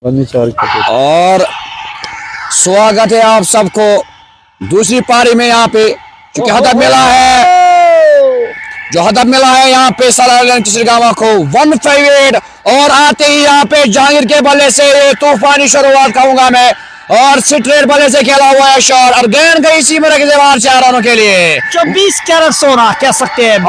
और स्वागत है आप सबको दूसरी पारी में। यहाँ पे क्योंकि हदफ मिला है, जो हदफ मिला है यहाँ पे सलाह चित्रगामा को 158 और आते ही यहाँ पे जहांगीर के बल्ले से ये तूफानी शुरुआत कहूंगा मैं, और स्ट्रेट बल्ले से खेला हुआ है शॉट और गेंद गई सीमा के बाहर 4 रनों के लिए। 24 कैरेट सोना कह सकते हैं,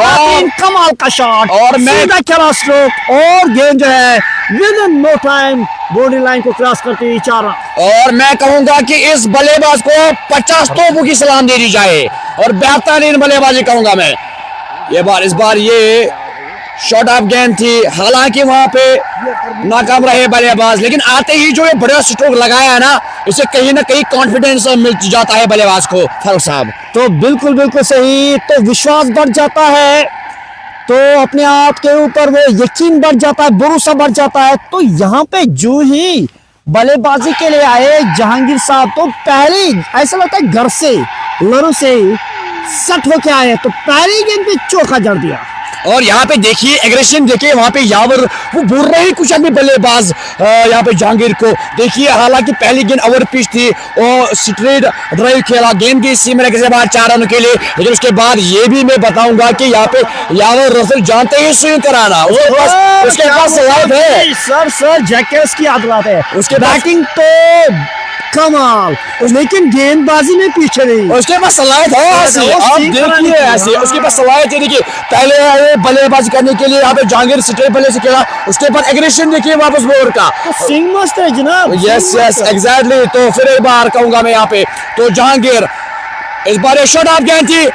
कमाल का शॉट और मैं खेला स्ट्रोक और गेंद जो है within no time boundary line को क्रॉस करते हुए 4 रन। और मैं कहूंगा कि इस बल्लेबाज को 50 तोपों की सलाम दे दी जाए और बेहतरीन बल्लेबाजी कहूंगा मैं इस बार ये शॉर्ट ऑफ गेंद थी, हालांकि वहां पे नाकाम रहे बल्लेबाज, लेकिन आते ही जो ये बड़ा स्ट्रोक लगाया है ना, इसे कहीं ना कहीं कॉन्फिडेंस मिल जाता है बल्लेबाज को। फारूक साहब तो बिल्कुल सही, तो विश्वास बढ़ जाता है, तो अपने आप के ऊपर वो यकीन बढ़ जाता है, भरोसा बढ़ जाता है। तो यहाँ पे जो ही बल्लेबाजी के लिए आए जहांगीर साहब, तो पहले ऐसा लगता है घर से लरू से सट होके आए, तो पहली गेंद पे चौका जड़ दिया। और यहाँ पे देखिए एग्रेशन देखिए, वहां पे यावर वो बोल रहे हैं कुछ अभी बल्लेबाज यहाँ पे जहांगीर को देखिए, हालांकि पहली गेंद ओवर पिच थी और स्ट्रेट ड्राइव खेला, गेंद की सीमा के बाद 4 रनों के लिए। लेकिन उसके बाद ये भी मैं बताऊंगा कि यहाँ पे यावर रसल जानते ही स्विंग कराना, उसके पास सलाहियत है सर जैकेट्स की आदत है, उसके बैटिंग तो कमाल, लेकिन गेंदबाजी में पीछे नहीं, उसके पास सलाहियत है। आप देखिए ऐसे उसके पास सलाहियत है। देखिए पहले बल्लेबाजी करने के लिए यहाँ पे जहांगीर स्ट्रेट बल्ले से खेला, उसके बाद एग्रेशन देखिए वापस बॉलर का, तो स्विंग मस्त है जनाब। Yes exactly. तो फिर एक बार कहूंगा मैं यहाँ पे, तो जहांगीर इस बार शॉट ऑफ गेंद थी,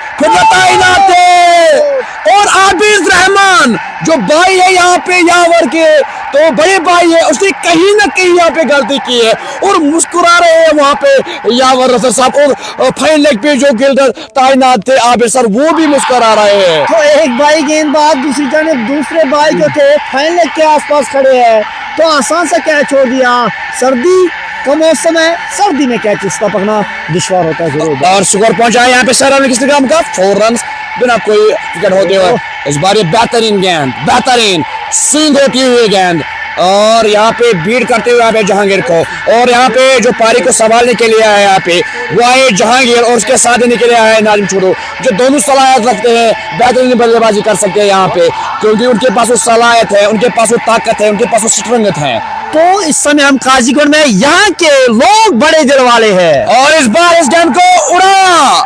और आबिद रहमान जो भाई है यहाँ पे यावर के, तो बड़े भाई है, उसने कहीं ना कहीं यहाँ पे गलती की है और मुस्कुरा रहे हैं वहां पे यावर रसल साहब, और फाइन लेग पे जो गिल्डर तैनात थे आबिद सर, वो भी मुस्कुरा रहे हैं। तो एक भाई गेंदबाज दूसरी जानिब दूसरे भाई जो थे फाइन लेग के आसपास खड़े हैं, तो आसान से कैच छोड़ दिया। सर्दी का मौसम है, सर्दी में कैच इसका पकड़ना दुश्वार होता है जरूर। और स्कोर पहुंचा है यहाँ पे सर इंस्टाग्राम का 4 रन बिना कोई विकेट होते हुए। इस बार ये बेहतरीन गेंद, बेहतरीन स्विंग होती हुई गेंद, और यहाँ पे बीट करते हुए यहाँ पे जहांगीर को, और यहाँ पे जो पारी को संभालने के लिए आया यहाँ पे वो आए जहांगीर, और उसके साथ देने के लिए आया नाजिम छोटू, जो दोनों सलाहियत रखते हैं, बेहतरीन बल्लेबाजी कर सकते हैं यहाँ पे, क्योंकि उनके पास वो सलाहियत है, उनके पास वो ताकत है, उनके पास वो स्ट्रेंथ है। तो इस समय हम काजीगुंड में, यहाँ के लोग बड़े दिल वाले हैं, और इस बार इस गेंद को उड़ा,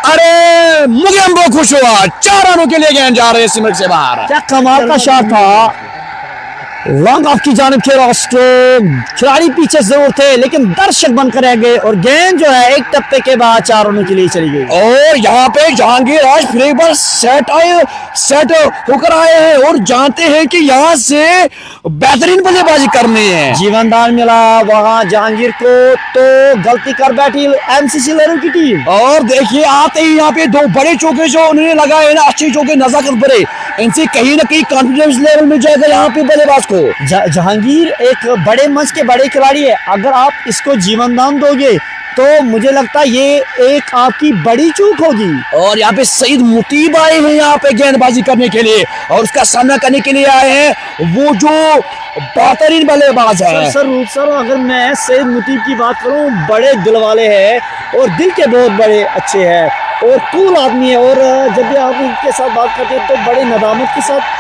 अरे मुगेम्बो खुश हुआ, 4 रनों के लिए गेंद जा रहे हैं सिमर से बाहर। क्या कमाल का शॉट था, लॉन्ग ऑफ की जानिब खेला स्ट्रोक, खिलाड़ी पीछे जरूर थे लेकिन दर्शक बनकर रह गए, और गेंद जो है एक टप्पे के बाद 4 रनों के लिए चली गई। और यहाँ पे जहांगीर आज फिर एक बार सेट होकर आए हैं और जानते हैं कि यहाँ से बेहतरीन बल्लेबाजी करनी है। जीवनदान मिला वहां जहांगीर को, तो गलती कर बैठी एमसीसी लरू की टीम। और देखिए आते ही यहाँ पे 2 बड़े चौके जो उन्होंने लगाए ना, अच्छे चौके, नजाकत भरे, इनसे कहीं ना कहीं कॉन्फिडेंस लेवल मिल जाएगा यहाँ पे बल्लेबाज को। जहांगीर एक बड़े मंच के बड़े खिलाड़ी है, अगर आप इसको जीवनदान दोगे तो मुझे लगता है ये एक आपकी बड़ी चूक होगी। और यहाँ पे सईद मुतीब आए हैं यहाँ पे गेंदबाजी करने के लिए, और उसका सामना करने के लिए आए हैं वो जो बेहतरीन बल्लेबाज है। सर अगर मैं सईद मुतीब की बात करूं, बड़े दिल वाले हैं और दिल के बहुत बड़े अच्छे हैं और कूल आदमी है, और जब भी आप उनके साथ बात करते हैं तो बड़े नदामत के साथ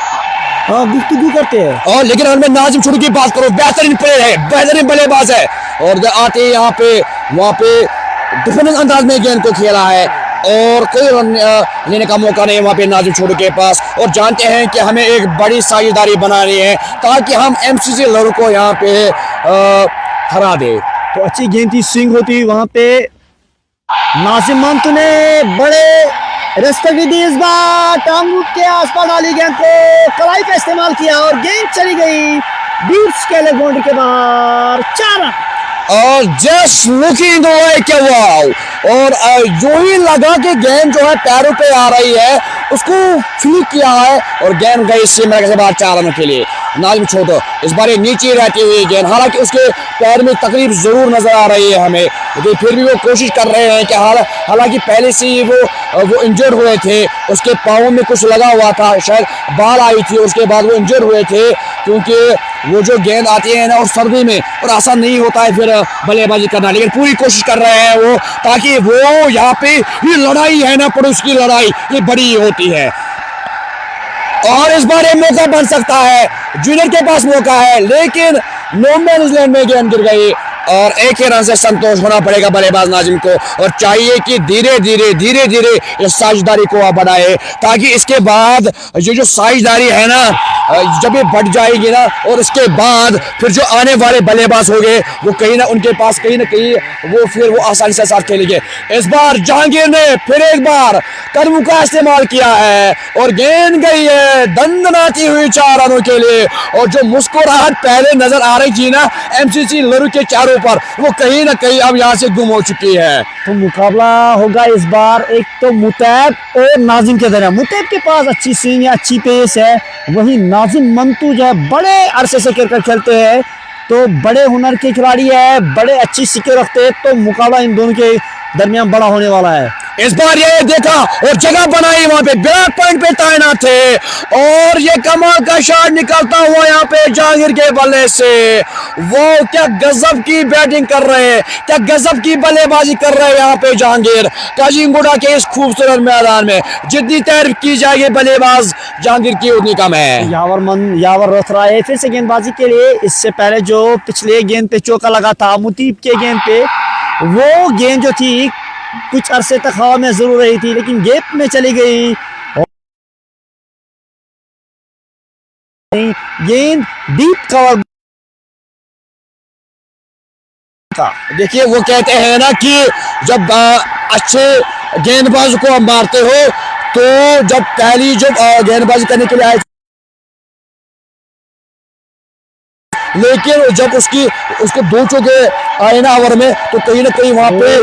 गुफ्तगू करते हैं। और लेकिन अगर मैं नाजिम छोटू की बात करूं, बेहतरीन प्लेयर है, बेहतरीन बल्लेबाज है, और आते ही यहाँ पे वहाँ पे डिफेंसिव अंदाज में गेंद को खेला है और कोई रन लेने का मौका नहीं वहाँ पे नाजिम छोटू के पास, और जानते हैं कि हमें एक बड़ी साझेदारी बनानी है ताकि हम एमसीसी लरू को यहाँ पे हरा दे। तो अच्छी गेंद की स्विंग होती वहाँ पे, नाजिम मंतू ने बड़े रेस्पेक्ट दी, इस बार टांगू के आसपास डाली गेंद को कलाई का इस्तेमाल किया और गेंद चली गई डीप स्केल बाउंड्री के बाहर, 4 रन। और जस्ट लुकिंग लाइक वाओ, और जो ही लगा कि गेंद जो है पैरों पे आ रही है उसको फ्लिक किया है और गेंद गई सीमा के बाद 4 रनों के लिए। नाजिम छोटो इस बार नीचे रहती हुई गेंद, हालांकि उसके पैर में तकलीफ जरूर नजर आ रही है हमें, लेकिन फिर भी वो कोशिश कर रहे हैं कि हालांकि पहले से ही वो इंजर्ड हुए थे, उसके पाँव में कुछ लगा हुआ था, शायद बाल आई थी, उसके बाद वो इंजर्ड हुए थे, क्योंकि वो जो गेंद आती है ना और सर्दी में और आसान नहीं होता है फिर बल्लेबाजी करना, लेकिन पूरी कोशिश कर रहे हैं वो, ताकि वो यहाँ पे ये लड़ाई है ना पड़ोस की लड़ाई, ये बड़ी होती है और इस बार ये मौका बन सकता है, जूनियर के पास मौका है, लेकिन नो मैन लैंड में गेंद गिर गई और एक ही रन से संतोष होना पड़ेगा बल्लेबाज नाजिम को और चाहिए कि धीरे धीरे इस साझेदारी को बढ़ाए, ताकि इसके बाद ये जो साझेदारी है ना जब ये बढ़ जाएगी ना और इसके बाद फिर जो आने वाले बल्लेबाज होंगे वो कहीं ना उनके पास कहीं ना कहीं वो आसानी से साथ खेलेंगे। इस बार जहांगीर ने फिर एक बार कदमों का इस्तेमाल किया है और गेंद गई है दंदनाती हुई 4 रनों के लिए और जो मुस्कुराहट पहले नजर आ रही थी ना एमसीसी लरू के चारों पर, वो कहीं ना कहीं अब यहाँ से गुम हो चुकी है। तो मुकाबला होगा इस बार एक तो मुतैब और नाजिम के दरमियान। मुतैब के पास अच्छी स्विंग है, अच्छी पेस है, वही नाजिम मंतू जो है बड़े अरसे से क्रिकेट खेलते हैं, तो बड़े हुनर के खिलाड़ी है, बड़े अच्छी सिक्के रखते हैं, तो मुकाबला इन दोनों के दरमियान बड़ा होने वाला है। इस बार ये देखा और जगह बनाई, वहां पे विराट पॉइंट पे तैनात थे और ये कमाल का शॉट निकलता हुआ यहाँ पे जहांगीर के बल्ले से, वो क्या गजब की बैटिंग कर रहे हैं, क्या गजब की बल्लेबाजी कर रहे हैं यहाँ पे जहांगीर काजीगुड़ा के इस खूबसूरत मैदान में। जितनी तारीफ की जाएगी बल्लेबाज जहांगीर की उतनी कम है। यावर रोथरा है फिर से गेंदबाजी के लिए। इससे पहले जो पिछले गेंद पे चौका लगा था मुतीब के गेंद पे, वो गेंद जो थी कुछ अरसे तक हवा में जरूर रही थी लेकिन गैप में चली गई, गेंद डीप कवर। देखिए वो कहते हैं ना कि जब अच्छे गेंदबाज को आप मारते हो तो जब पहली जो गेंदबाजी करने के लिए आए लेकिन जब उसके 2 चौके आए ना ओवर में तो कहीं ना कहीं वहां पे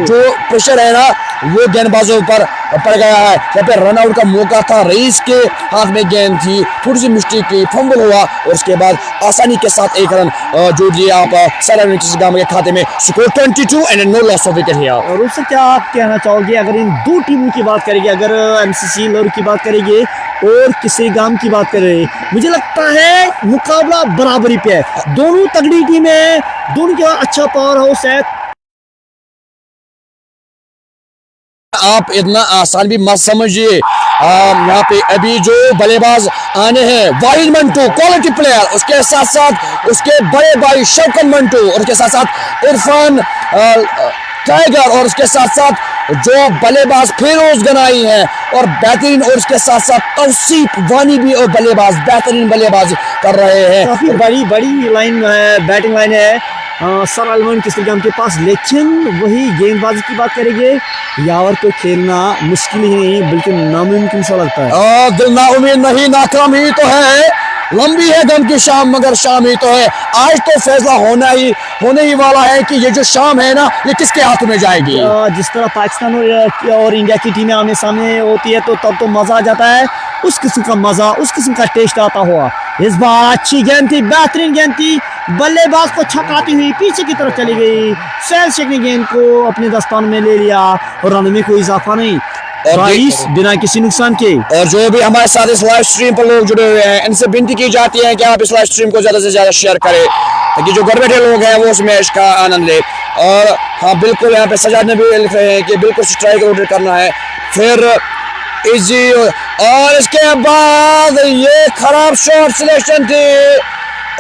जो प्रेशर है ना वो गेंदबाजों पर पड़ गया है। यहाँ पे रन आउट का मौका था, रईस के हाथ में गेंद थी, थोड़ी सी मिस्टेक की, फंबल हुआ और उसके बाद आसानी के साथ 1 रन जोड़ दिए आप के खाते में। Score 22 and no loss of wicket here. और उससे क्या आप कहना चाहोगे अगर इन 2 टीमों की बात करेंगे, अगर एमसीसी लरू की बात करेंगे और किसी गांव की बात करें, मुझे लगता है मुकाबला बराबरी पे है, दोनों तगड़ी टीमें, दोनों के पास अच्छा पावर हाउस है। आप इतना आसान भी मत समझिए, यहाँ पे अभी जो बल्लेबाज आने हैं वाहिद मंटू क्वालिटी प्लेयर, उसके साथ साथ उसके बड़े भाई शौकत मंटू और उसके साथ साथ इरफान टाइगर और उसके साथ साथ जो बल्लेबाज फिरोज गनाई है और बेहतरीन, और उसके साथ साथ तौसीफ वानी भी और बल्लेबाज बेहतरीन बल्लेबाज कर रहे हैं। काफी बड़ी लाइन है, बैटिंग लाइन है सर अलमन किस्म के पास, लेकिन वही गेंदबाजी की बात करेंगे यावर को खेलना मुश्किल ही नहीं बिल्कुल नामुमकिन सा लगता है। दिल नाउमीद नहीं, नाकाम ही तो है, लंबी है गम की शाम मगर शाम ही तो है। आज तो फैसला होने ही वाला है कि ये जो शाम है ना ये किसके हाथ में जाएगी। जिस तरह पाकिस्तान और इंडिया की टीमें आमने सामने होती है तो तब तो मजा आ जाता है, उस किस्म का मजा, उस किस्म का टेस्ट आता हुआ। इस बार अच्छी गेंद थी, बेहतरीन गेंद थी, बल्लेबाज को छकाती हुई पीछे की तरफ चली गई, सैल शेख ने गेंद को अपने दस्तान में ले लिया और रन में कोई इजाफा नहीं, बिना किसी नुकसान के। और जो भी हमारे साथ इस लाइव स्ट्रीम पर लोग जुड़े हुए हैं इनसे विनती की जाती है कि आप इस लाइव स्ट्रीम को ज्यादा से ज्यादा शेयर करें ताकि जो घर बैठे लोग हैं वो उस मैच का आनंद ले। और हाँ बिल्कुल, यहाँ पे सजाद ने भी लिख रहे हैं कि बिल्कुल स्ट्राइक ऑर्डर करना है, फिर इजी। और इसके बाद ये खराब शॉट सिलेक्शन थी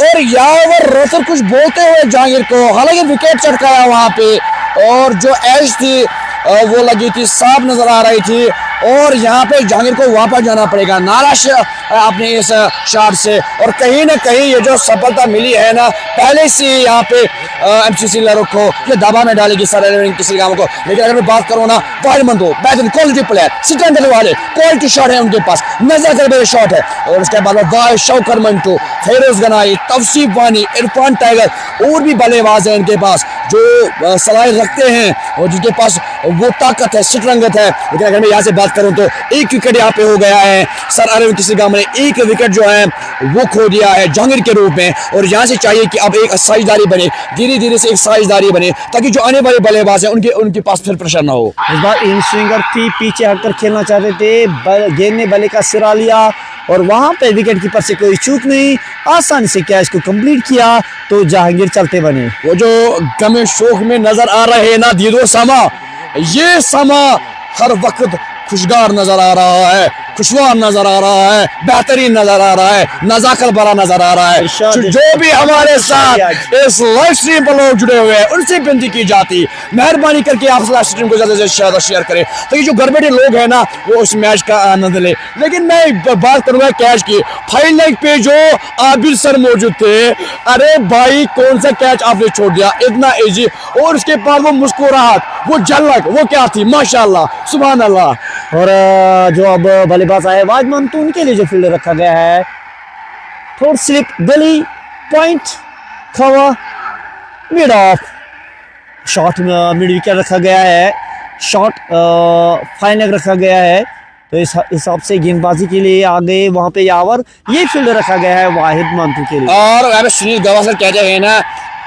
और यावर रोथर कुछ बोलते हुए जहांगीर को, हालांकि विकेट चटकाया वहां पे और जो एज थी वो लगी थी, साफ नजर आ रही थी और यहाँ पे जहांगीर को वापस जाना पड़ेगा नाराज अपने इस शॉट से। और कहीं ना कहीं ये जो सफलता मिली है ना पहले से यहाँ पे एमसीसी लरू को ये दबा में डालेगी सर किसी काम को। लेकिन अगर मैं बात करूँ ना वाहिद मंटू बेहतरीन क्वालिटी प्लेयर, सिकंदर वाले क्वालिटी शॉट है उनके पास, नजर कर बड़े शॉट है। और उसके बाद वाहिद शौकत मंटू, फिरोज गनाई, तौसीफ वानी, इरफान टाइगर और भी बल्लेबाज है इनके पास जो सलाहियत रखते हैं और जिनके पास वो ताकत है, स्ट्रेंथ है। लेकिन अगर मैं यहाँ से बात करूँ तो एक विकेट यहाँ पे हो गया है। सर अरविंद केसरीगाम ने एक विकेट जो है वो खो दिया है जहांगीर के रूप में, और यहाँ से चाहिए कि अब एक साझेदारी बने, धीरे धीरे से एक साझेदारी बने, ताकि जो आने वाले बल्लेबाज हैं उनके पास फिर प्रेशर ना हो। इस बार इन स्विंगर थी, पीछे हटकर खेलना चाहते थे, गेंद ने बल्ले का सिरा लिया और वहां पे विकेट कीपर से कोई चूक नहीं, आसानी से कैच को कंप्लीट किया तो जहांगीर चलते बने। वो जो गमे शोक में नजर आ रहे हैं ना दीदो समा, ये समा हर वक्त खुशगार नजर आ रहा है, खुशवार नजर आ रहा है, बेहतरीन नजर आ रहा है, नजाकत भरा नजर आ रहा है। जो भी हमारे साथ इस लाइव स्ट्रीम पर लोग जुड़े हुए हैं उनसे विनती की जाती, मेहरबानी करके आप लाइव स्ट्रीम को ज्यादा से ज्यादा शेयर करें ताकि जो घर बैठे लोग हैं ना वो उस मैच का आनंद ले। लेकिन मैं बात करूंगा कैच की। फाइनल पे जो आबिर सर मौजूद थे, अरे भाई कौन सा कैच आपने छोड़ दिया, इतना इजी, और उसके बाद वो मुस्कुराहट, वो झलक, वो क्या थी, माशाल्लाह सुभान अल्लाह। और जो अब बल्लेबाज आए वाजमन, तो उनके लिए जो फील्ड रखा गया है, थोड़ स्लिप, गली, पॉइंट, खवा, mid of, shot mid wicket रखा गया है, शॉट फाइन लेग रखा गया है। तो इस हिसाब से गेंदबाजी के लिए आगे वहां पे यावर, ये फील्ड रखा गया है वाहिद मंतू के लिए। और सुनील गावस्कर कहते हैं ना,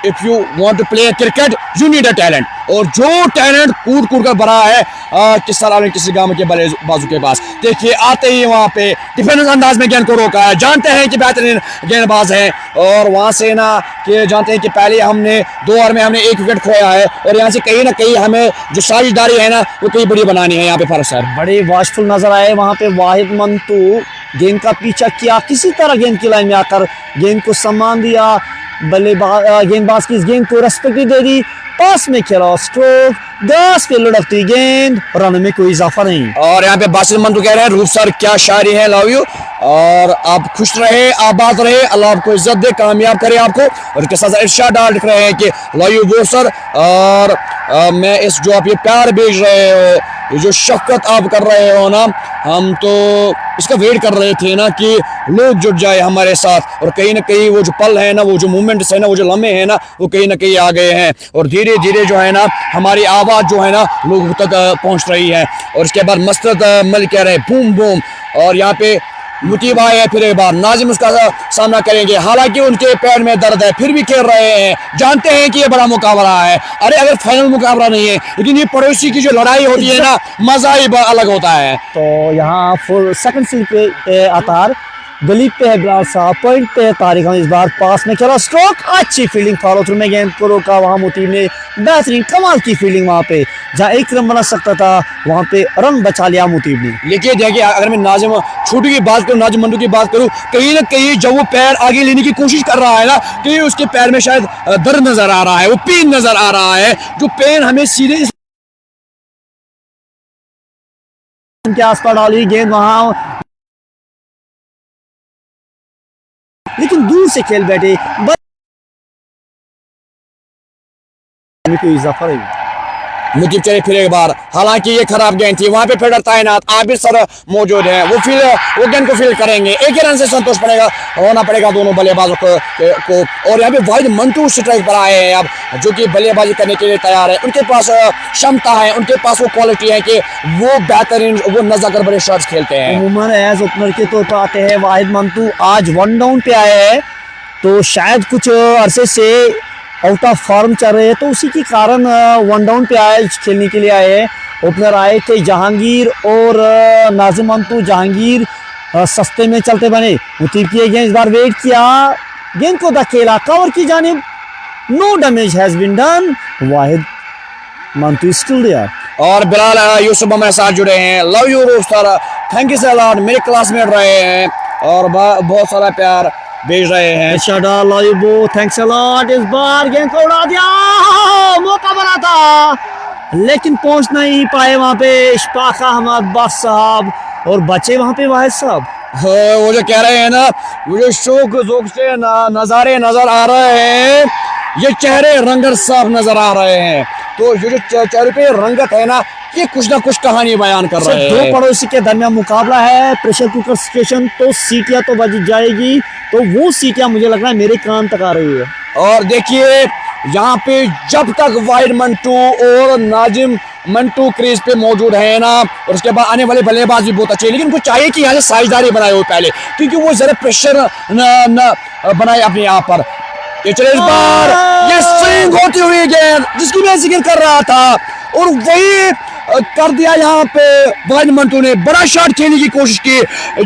if you want to play cricket you need a talent, और जो टैलेंट कूद कूद कर भरा है किसी गांव के बल्लेबाजों के पास। देखिए आते ही वहां पे डिफेंस अंदाज में गेंद को रोका है, जानते हैं कि बेहतरीन गेंदबाज हैं, और वहां से ना कि जानते हैं कि पहले हमने 2 ओवर में हमने 1 विकेट खोया है, और यहाँ से कहीं ना कहीं हमें जो साझेदारी है ना वो कहीं बड़ी बनानी है यहाँ पे। फर्क सर बड़े वॉचफुल नजर आए वहां पे वाहिद मंतू, गेंद का पीछा किया, किसी तरह गेंद की लाइन में आकर गेंद को सम्मान दिया, गेंदबाज की इस गेंद को रेस्पेक्ट दे दी, पास में खेला, स्ट्रोक, 10 पे लुढ़कती गेंद, रन में कोई इजाफा नहीं। और यहाँ पे बासिर मंटू कह रहे हैं रूप सर क्या शायरी है, लव यू, और आप खुश रहे, आबाद रहे, अल्लाह आपको इज्जत दे, कामयाब करे आपको। और इसके साथ इरशाद डाल लिख रहे हैं कि लव यू वो सर, और मैं इस जो आप ये प्यार भेज रहे हो, ये जो शफकत आप कर रहे हो ना, हम तो इसका वेट कर रहे थे ना कि लोग जुट जाए हमारे साथ, और कहीं ना कहीं वो जो पल है ना, वो जो मोमेंट्स है ना, वो जो लम्हे हैं ना, वो कहीं ना कहीं आ गए हैं, और धीरे धीरे जो है ना हमारी आवाज़ जो है ना लोगों तक पहुंच रही है। और इसके बाद मस्तद मल कह रहे बूम बूम, और यहाँ पे मुतीब आए हैं, फिर एक बार नाजिम उसका सामना करेंगे, हालांकि उनके पैर में दर्द है फिर भी खेल रहे हैं, जानते हैं कि ये बड़ा मुकाबला है। अरे अगर फाइनल मुकाबला नहीं है, लेकिन ये पड़ोसी की जो लड़ाई होती है ना, मजा ही अलग होता है। तो यहाँ सेकंड स्लिप पे अतार, गली पे है बिलाल साहब, पॉइंट पे है तारिक, इस बार पास में खेला, स्ट्रोक, अच्छी फील्डिंग, फॉलो थ्रू में गेंद को रोका, वहां मुतीब ने बेहतरीन कमाल की फील्डिंग, वहां पे जहां 1 रन बना सकता था वहां पे रन बचा लिया मुतीब ने। लेकिन देखिए अगर मैं नाजिम छोटू की बात करूँ, नाजिम मंटू की बात करूँ, कहीं ना कहीं जब वो पैर आगे लेने की कोशिश कर रहा है ना, कहीं उसके पैर में शायद दर्द नजर आ रहा है, वो पेन नजर आ रहा है, जो पेन हमें सीधे के आसपास डाली गेंद वहां, लेकिन दूर से खेल बैठे, कोई इजाफा नहीं। मुतीब चले फिर एक बार, हालांकि ये खराब गेंद थी, वहां पे फील्डर तैनात आबिर सर मौजूद है, वो गेंद को फील्ड करेंगे, एक ही रन से संतोष होना पड़ेगा दोनों बल्लेबाजों को। और यहाँ पे वाहिद मंटू स्ट्राइक पर आए हैं अब, जो कि बल्लेबाजी करने के लिए तैयार है, उनके पास क्षमता है, उनके पास वो क्वालिटी है कि वो बेहतरीन, वो नजाकर बड़े शॉट्स खेलते हैं। उमूमन एज ओपनर के तौर पर आते हैं वाहिद मंटू, आज 1 डाउन पे आए हैं, तो शायद कुछ अरसे से आउट ऑफ फॉर्म चल रहे हैं, तो उसी के कारण 1 डाउन पे आए, खेलने के लिए आए। ओपनर आए थे जहांगीर और नाजिम मंटू, जहांगीर सस्ते में चलते बने, मुतीब किए गेंद, इस बार वेट किया, गेंद को धकेला, कवर की जानिब, no damage has been done, Wahid Mantu still there. और बिलाल यूसुफ हमारे साथ जुड़े हैं, love you Rauf sir, thank you sir lot, मेरे क्लासमेट रहे हैं और बहुत सारा प्यार भेज रहे हैं। थैंक्स अ लॉट, इस बार गेंद को उड़ा दिया, मौका बना था लेकिन पहुंच नहीं पाए वहां पे इशफाक अहमद बस साहब, और बचे वहां पे वाहिद साहब। वो जो कह रहे हैं ना, वो जो शौक ज़ौक़ से नज़ारे नजर आ रहे हैं, ये चेहरे रंगत साफ नजर आ रहे हैं, तो ये जो चेहरे पे रंगत है ना, ये कुछ ना कुछ कहानी बयान कर रहे हैं। 2 पड़ोसी के दरमियान मुकाबला है, प्रेशर कुकर सिचुएशन, तो सीटियां तो बज जाएगी, तो वो सीटियां मुझे लग रहा है मेरे कान तक आ रही है। और देखिए यहाँ पे जब तक वाहिद मंटू और नाजिम मंटू क्रीज पे मौजूद है ना, और उसके बाद आने वाले बल्लेबाज भी बहुत अच्छे हैं, लेकिन उनको चाहिए कि यहाँ से साझेदारी बनाए हो पहले, क्योंकि वो जरा प्रेशर न बनाए अपने यहाँ पर। ये चले इस बार ये स्विंग होती हुई गेंद जिसकी मैं जिक्र कर रहा था, और वही कर दिया यहाँ पे वाहिद मंटू ने। बड़ा शॉट खेलने की कोशिश की,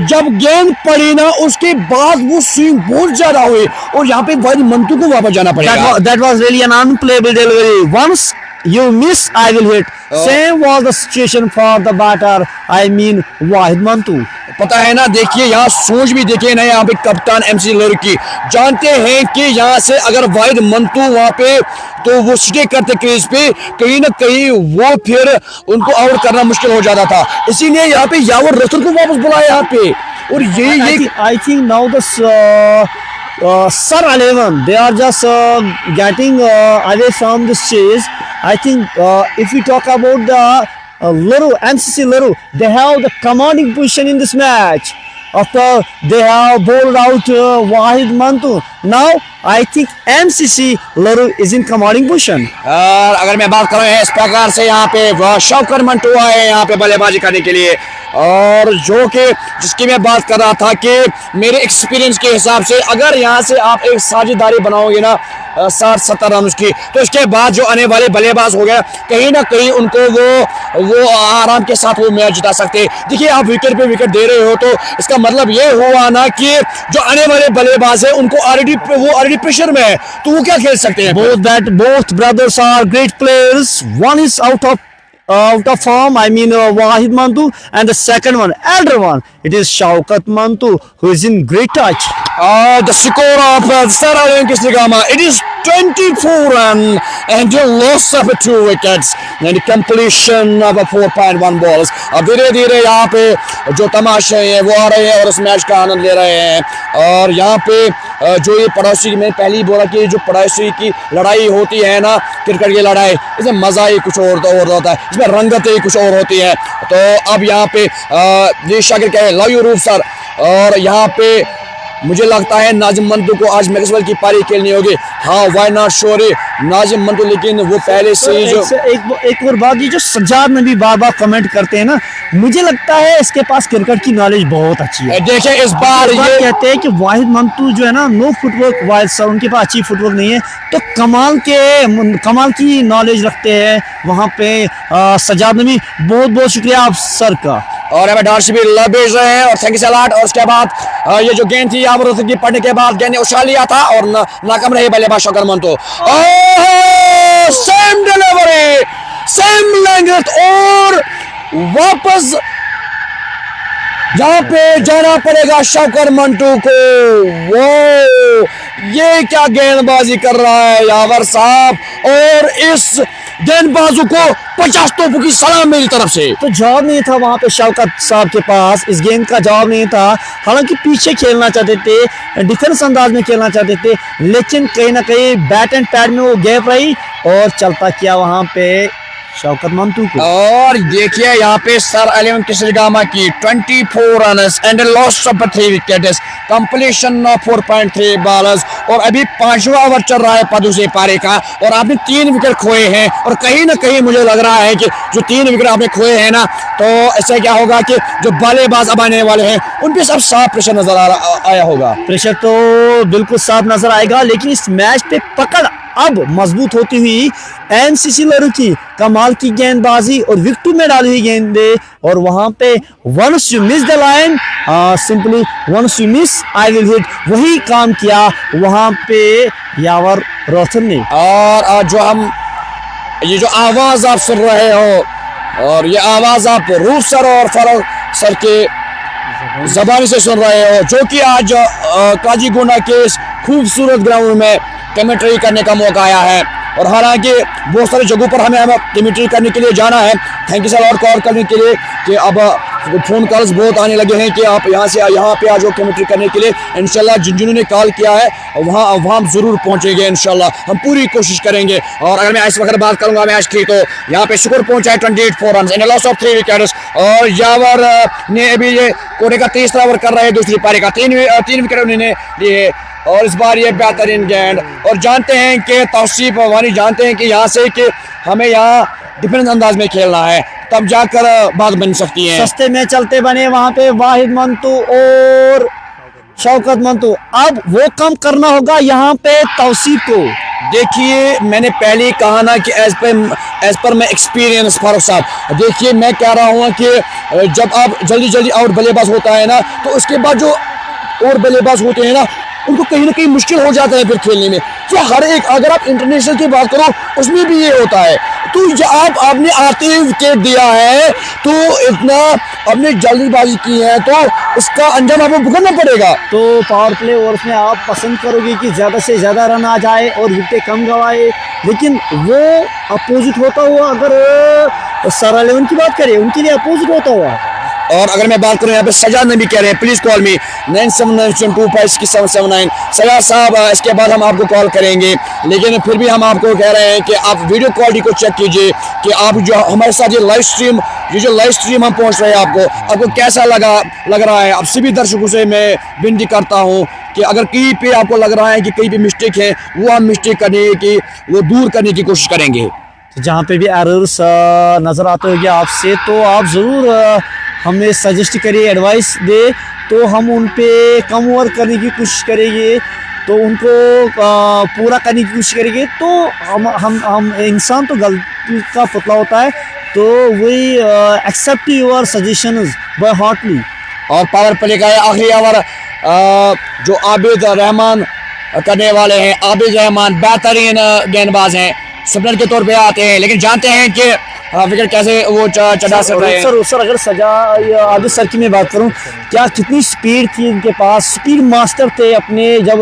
जब गेंद पड़ी ना उसके बाद वो स्विंग बहुत ज्यादा हुई, और यहाँ पे वाहिद मंटू को वापस जाना पड़ेगा। That was really an unplayable delivery. Once you miss, I will hit. Same was the situation for the batter. I mean Wahid Mantu. पता है ना, देखिए यहाँ सोच भी देखिए ना, यहाँ पे कप्तान एमसी लड़की जानते हैं कि यहाँ से अगर वाहिद मंटू वहाँ पे तो वो स्टे करते क्रीज पे, कहीं ना कहीं वो फिर उनको आउट करना मुश्किल हो जाता था, इसीलिए यहाँ पे यावर रसूल को वापस बुलाया यहाँ पे। और I think now the Sir 11 they are just getting away from this chase. I think if we talk about the Laru, MCC Laru, they have the commanding position in this match. After they have bowled out Wahid Mantu, now I think MCC Laru is in commanding position. और अगर मैं बात करूँ इस प्रकार से, यहाँ पे शौकत मंटू आए यहाँ पे बल्लेबाजी करने के लिए, और जो कि जिसकी मैं बात कर रहा था कि मेरे एक्सपीरियंस के हिसाब से अगर यहाँ से आप एक साझेदारी बनाओगे ना 60-70 रन की, तो इसके बाद जो आने वाले बल्लेबाज हो गए कहीं ना कहीं उनको वो आराम के साथ वो मैच जिता सकते हैं। देखिए आप विकेट पे विकेट दे रहे हो, तो इसका मतलब ये हुआ ना कि जो आने वाले बल्लेबाज है उनको ऑलरेडी प्रेशर में है, तो वो क्या खेल सकते हैं। Both brothers are great players. One is out of form, I mean Wahid Mantu, and the second one, elder one, it is Shaukat Mantu, who is in great touch. The score of Sir Alian Kisnigama, it is 24 run and a loss of 2 wickets and completion of 4.1 balls. अब धीरे धीरे यहाँ पे जो तमाशे हैं वो आ रहे हैं और इस मैच का आनंद ले रहे हैं, और यहाँ पे जो ये पड़ोसी में पहली बोला कि जो पड़ोसी की लड़ाई होती है ना, क्रिकेट की लड़ाई, इसमें मजा ही कुछ और होता है, इसमें रंगत ही कुछ और होती है। तो अब यहाँ पे ये शागिर कहे लव यू रूप सर, और यहाँ पे मुझे लगता है नाजिम मंटू को आज मैक्सवेल की पारी खेलनी होगी। हाँ why not sure Nazim Mantu, लेकिन वो पहले से ही जो एक और बात, ये जो सज्जाद में भी बार बार कमेंट करते हैं ना, मुझे लगता है इसके पास क्रिकेट की नॉलेज बहुत अच्छी है। देखिए इस बार ये कहते हैं कि वाहिद मंटू जो है ना, नो फुटवर्क वाइज सर, उनके पास अच्छी फुटवर्क नहीं है, तो कमाल की नॉलेज रखते हैं वहाँ पे सज्जाद नबी। बहुत बहुत शुक्रिया आप सर का। और हमें डार्सी भी लव भेज रहे हैं और थैंक यू सो मच। और उसके बाद ये जो गेंद थी यावर रसूल की पड़ने के बाद गेंद ने उछाल लिया था और नाकाम रहे बल्लेबाज Shaukat Mantu. Same delivery, same length, और वापस यहाँ पे जाना पड़ेगा शौकत मंटू को। वो ये क्या गेंदबाजी कर रहा है यावर साहब, और इस गेंदबाजों को 50 तोपों की सलाम मेरी तरफ से। तो जवाब नहीं था वहां पे शौकत साहब के पास, इस गेंद का जवाब नहीं था। हालांकि पीछे खेलना चाहते थे, डिफेंस अंदाज में खेलना चाहते थे, लेकिन कहीं ना कहीं बैट एंड पैड में वो गैप रही और चलता किया वहां पे शौकत मंटू को। और देखिए यहाँ पे सर अलियम किसलगामा की 24 runs and loss of 3 wickets, completion of 4.3 bowlers, और अभी 5वां ओवर चल रहा है पदूसे पारे का, और आपने 3 विकेट खोए हैं। और कहीं ना कहीं मुझे लग रहा है कि जो 3 विकेट आपने खोए हैं ना, तो ऐसा क्या होगा कि जो बल्लेबाज अब आने वाले हैं उन पे सब साफ प्रेशर नजर आया होगा। प्रेशर तो बिल्कुल साफ नजर आएगा, लेकिन इस मैच पे पकड़ अब मजबूत होती हुई एमसीसी लरू की कमाल की गेंदबाजी और विकेट में डाली हुई गेंदे, और वहां पे once you miss the line, simply once you miss I will hit, वही काम किया वहां पे यावर रसूल ने। और जो हम ये जो आवाज आप सुन रहे हो, और ये आवाज आप रूफ सर और फारूक सर के जबानी से सुन रहे हो, जो कि आज काजीगुंडा के इस खूबसूरत ग्राउंड में कमेंट्री करने का मौका आया है। और हालांकि बहुत सारी जगहों पर हमें कमेंट्री करने के लिए जाना है, थैंक यू सर और कॉल करने के लिए कि अब फोन कॉल्स बहुत आने लगे हैं कि आप यहाँ से यहाँ पे आ जाओ कमेंट्री करने के लिए। इंशाल्लाह जिन्होंने कॉल किया है वहाँ हम जरूर पहुँचेंगे, इंशाल्लाह हम पूरी कोशिश करेंगे। और अगर मैं इस वक्त बात करूँगा मैच की, तो यहाँ पे शुक्र पहुँचा है 28 run and loss of 3 wickets, और यावर ने अभी ये कोने का 30वां ओवर कर रहे हैं दूसरी पारी का, 3 विकेट उन्होंने लिए। और इस बार ये बेहतरीन गेंद, और जानते हैं कि तौसीफ वानी जानते हैं कि यहाँ से कि हमें यहाँ डिफरेंस अंदाज में खेलना है, तब जाकर बात बन सकती है। सस्ते में चलते बने वहां पे वाहिद मंतू और शौकत मंतू। अब वो कम करना होगा यहाँ पे तौसीफ को। देखिए मैंने पहले ही कहा ना कि एज पर मैं एक्सपीरियंस फारूक साहब, देखिए मैं कह रहा हूँ कि जब आप जल्दी जल्दी आउट बल्लेबाज होता है ना, तो उसके बाद जो और बल्लेबाज होते हैं ना, उनको कहीं ना कहीं मुश्किल हो जाता है फिर खेलने में। तो हर एक, अगर आप इंटरनेशनल की बात करो उसमें भी ये होता है। तो जब आपने आते हुए विकेट दिया है तो इतना आपने जल्दीबाजी की है, तो इसका अंजाम आपको भुगतना पड़ेगा। तो पावर प्ले ओवर्स में आप पसंद करोगे कि ज़्यादा से ज़्यादा रन आ जाए और विकेट कम गवाए, लेकिन वो अपोजिट होता हुआ, अगर सारा इलेवन की बात करें उनके लिए अपोजिट होता हुआ। और अगर मैं बात करूं यहाँ पे सजाद नबी कह रहे हैं प्लीज कॉल मी 9792566779। सजाद साहब इसके बाद हम आपको कॉल करेंगे, लेकिन फिर भी हम आपको कह रहे हैं कि आप वीडियो क्वालिटी को चेक कीजिए कि आप जो हमारे साथ ये लाइव स्ट्रीम हम पहुंच रहे हैं, आपको कैसा लग रहा है। अब सभी दर्शकों से मैं विनती करता हूँ कि अगर कहीं पे आपको लग रहा है कि कहीं पे मिस्टेक है, वो हम मिस्टेक करने की, वो दूर करने की कोशिश करेंगे। जहाँ पे भी एरर्स नज़र आते होंगे आपसे, तो आप ज़रूर हमें सजेस्ट करिए, एडवाइस दे, तो हम उन पे कम ओवर करने की कोशिश करेंगे, तो उनको पूरा करने की कोशिश करेंगे। तो हम इंसान तो गलती का पुतला होता है, तो we accept your suggestions by heartily. और पावर प्ले का आखिरी ओवर जो आबिद रहमान करने वाले हैं। आबिद रहमान बेहतरीन गेंदबाज हैं, स्पिनर के तौर पे आते हैं, लेकिन जानते हैं कि विकेट कैसे वो चढ़ा सक रहे हैं। सर अगर सजा आबिद सर की मैं बात करूं, क्या कितनी स्पीड थी इनके पास, स्पीड मास्टर थे अपने जब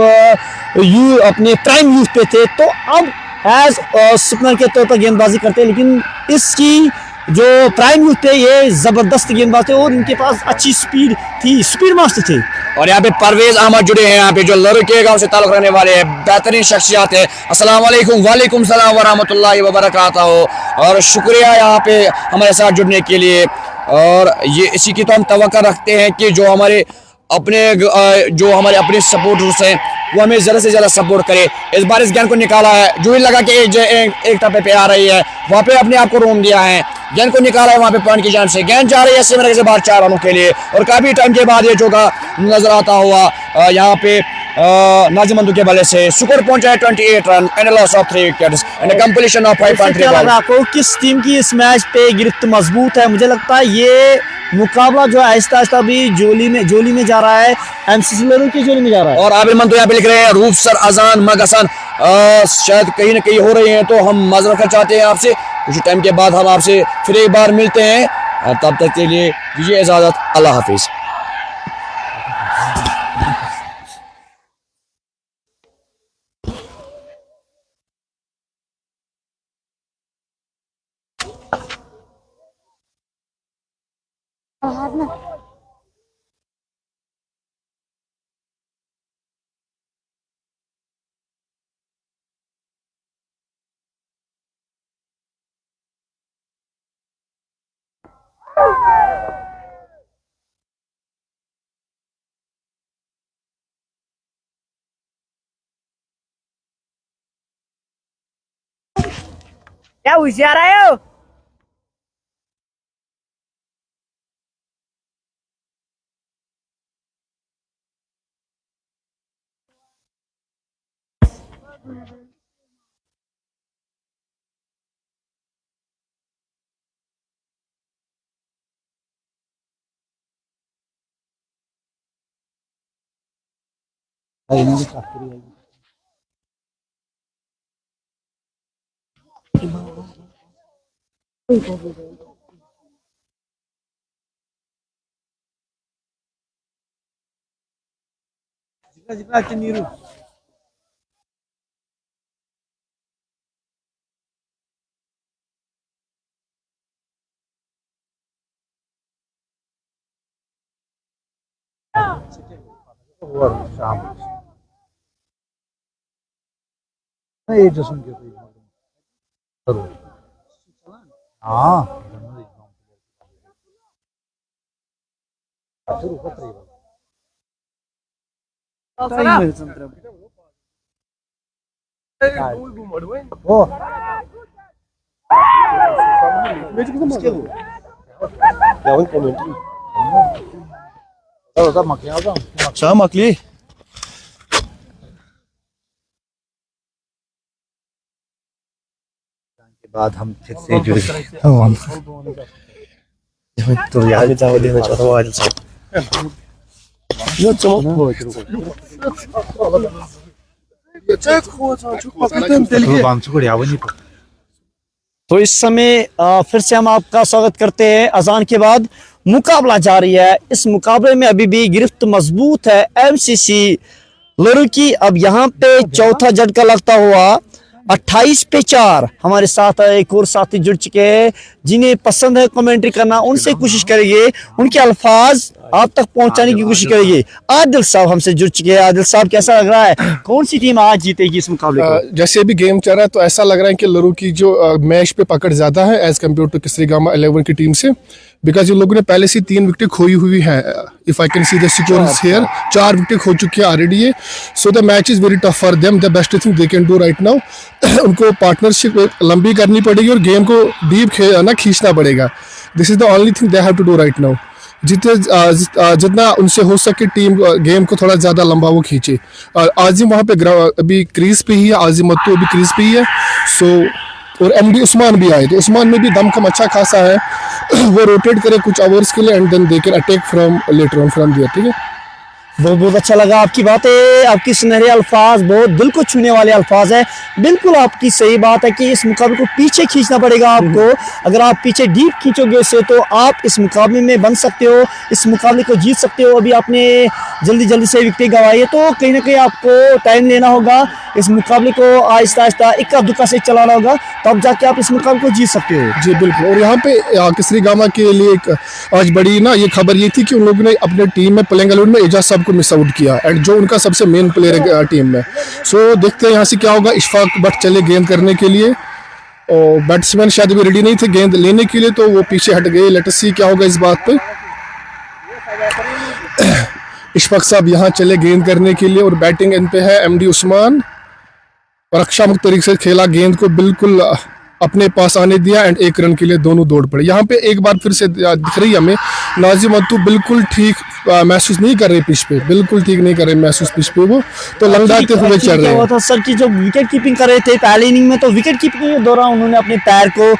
अपने प्राइम यूथ पे थे, तो अब एज स्पिनर के तौर पर गेंदबाजी करते हैं, लेकिन इसकी जो प्राइम यूथ थे ये जबरदस्त गेंदबाज थे और इनके पास अच्छी स्पीड थी, स्पीड मास्टर थे। और यहाँ पे परवेज अहमद जुड़े हैं, यहाँ पे जो लड़के गांव से ताल्लुक रखने वाले हैं, बेहतरीन शख्सियत है। अस्सलाम वालेकुम। वालेकुम सलाम व रहमतुल्लाहि व बरकातहू। और शुक्रिया यहाँ पे हमारे साथ जुड़ने के लिए। और ये इसी की तो हम तवक्का रखते हैं कि जो हमारे अपने सपोर्टर्स हैं वो हमें ज़्यादा से ज़्यादा सपोर्ट करे। इस बार इस गेंद को निकाला है, जो ही लगा कि एक टप्पे पे आ रही है, वहाँ पे अपने आप को रोम दिया है, गेंद को निकाला है वहाँ पे पॉइंट की जान से, गेंद जा रही है सिमर से बाहर 4 रनों के लिए। और काफ़ी टाइम के बाद ये चौका नजर आता हुआ यहाँ पे नाजिमंदू के बल्ले से स्कोर पहुंचा है 28 run and loss of 3 wickets and completion of 5.3 क्या लग रहा आपको, किस टीम की इस मैच पे गिरफ्त मजबूत है? मुझे लगता है ये मुकाबला जो आहिस्ता आहिस्ता भी जोली में जा रहा है, एमसीसी लड़ों की जोली में जा रहा है। और आबिर मन तो यहाँ पे लिख रहे हैं रूफ सर अजान मग हसन शायद कहीं ना कहीं हो रही हैं, तो हम माजरत करना चाहते हैं आपसे। कुछ टाइम के बाद हम आपसे फिर एक बार मिलते हैं, तब तक के लिए दीजिए इजाजत। अल्लाह हाफिज। क्या होशियार है हो? ये जो सुन के हाँ Salam. Oh. Ciao, Makli. के बाद हम फिर से जुड़ गए तो यार भी दावा देना चाहता हूँ आदिल साहब तो इस समय फिर से हम आपका स्वागत करते हैं। अजान के बाद मुकाबला जारी है। इस मुकाबले में अभी भी गिरफ्त मजबूत है एमसीसी लरू की। अब यहाँ पे चौथा झटका लगता हुआ 28 पे 4। हमारे साथ एक और साथी जुड़ चुके हैं जिन्हें पसंद है कमेंट्री करना, उनसे कोशिश करेंगे, उनके अल्फाज आप तक पहुंचाने की कोशिश करेंगे। आदिल साहब हमसे जुड़ चुके हैं। आदिल साहब, कैसा लग रहा है, कौन सी टीम आज जीतेगी इस मुकाबले को? जैसे अभी गेम चल रहा है तो ऐसा लग रहा है कि लरू की जो मैच पे पकड़ ज्यादा है एज कम्पेयर टू किसरीगामा 11 की टीम से, बिकॉज इन लोगों ने पहले से 3 विकेट खोई हुई है। If I can see the scores here, 4 wicket खो चुके हैं ऑलरेडी ये। So the match is very tough for them. The best thing they can do right now, उनको पार्टनरशिप लंबी करनी पड़ेगी और गेम को डीप खींचना पड़ेगा। This is the only thing they have to do right now. जितना उनसे हो सके टीम गेम को थोड़ा ज़्यादा लंबा वो खींचे। और आजिम वहाँ पे अभी क्रीज पे ही है, आजिम मत्तू अभी क्रीज पे ही है। सो और एमडी उस्मान भी आए, तो उस्मान में भी दमखम अच्छा खासा है। वो रोटेट करे कुछ आवर्स के लिए and then they can attack from later on from there. ठीक है, बहुत बहुत अच्छा लगा आपकी बातें, आपकी सुनहरे अल्फाज, बहुत दिल को छूने वाले अल्फाज है। बिल्कुल आपकी सही बात है कि इस मुकाबले को पीछे खींचना पड़ेगा आपको। अगर आप पीछे डीप खींचोगे इसे तो आप इस मुकाबले में बन सकते हो, इस मुकाबले को जीत सकते हो। अभी आपने जल्दी जल्दी से विकेट गंवाई है तो कहीं ना कहीं आपको टाइम लेना होगा। इस मुकाबले को आहिस्ता आहिस्ता इक्का दुक्का से चलाना होगा, तब जाके आप इस मुकाबले को जीत सकते हो। जी बिल्कुल। और यहाँ पे किसरीगामा के लिए एक आज बड़ी ना ये खबर ये थी कि उन लोगों ने अपने टीम में प्लेइंग 11 में एजाज साहब को मिस आउट किया, एंड जो उनका सबसे मेन प्लेयर है टीम में। सो देखते हैं यहाँ से क्या होगा। इशफाक भट्ट चले गेंद करने के लिए और बैट्समैन शायद भी रेडी नहीं थे गेंद लेने के लिए, तो वो पीछे हट गए। लेट अस सी क्या होगा इस बात पे। इशफाक साहब यहाँ चले गेंद करने के लिए और बैटिंग इन पे है एमडी उस्मान, और अच्छा मुक्त तरीके से खेला, गेंद को बिल्कुल अपने पास आने दिया एंड 1 रन के लिए दोनों दौड़ पड़े। यहाँ पे एक बार फिर से दिख रही है हमें नाजिम अत्तू बिल्कुल ठीक महसूस नहीं कर रहे पिच पे, बिल्कुल ठीक नहीं कर रहे महसूस पिच पे, वो तो लंगड़ाते हुए चल रहे हैं। सर की जो विकेट कीपिंग कर रहे थे पहले इनिंग में, तो विकेट कीपिंग के दौरान उन्होंने अपने पैर को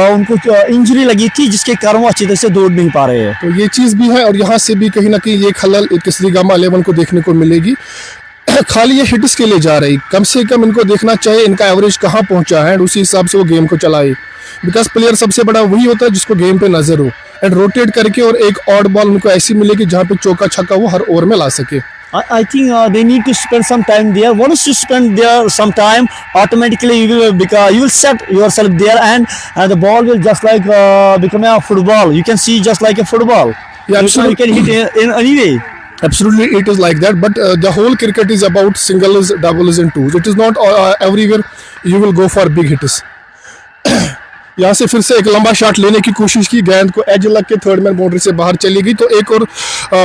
उनको इंजरी लगी थी जिसके कारण वो अच्छी तरह से दौड़ नहीं पा रहे हैं। तो ये चीज़ भी है और यहाँ से भी कहीं ना कहीं ये खलल किसरीगामा 11 को देखने को मिलेगी। खाली ये हिट्स के लिए जा रही, कम से कम इनको देखना चाहिए इनका एवरेज कहाँ पहुंचा है, एंड उसी हिसाब से वो गेम को चलाए। बिकॉज प्लेयर सबसे बड़ा वही होता है जिसको गेम पे नजर हो, एंड रोटेट करके और एक ऑड बॉल उनको ऐसी मिले कि जहाँ पे चौका छक्का वो हर ओवर में ला सके। I think they need to spend some time there. Once you spend there some time, automatically you will set yourself there, and the ball will just like become a football. You can see just like a football. Yeah, you can hit in any way. Absolutely, it is like that. But the whole cricket is about singles, doubles, and twos. It is not everywhere you will go for big hits. यहाँ से फिर से एक लंबा shot लेने की कोशिश की, गेंद को एज लग के थर्ड मैन बाउंड्री से बाहर चली गई। तो एक और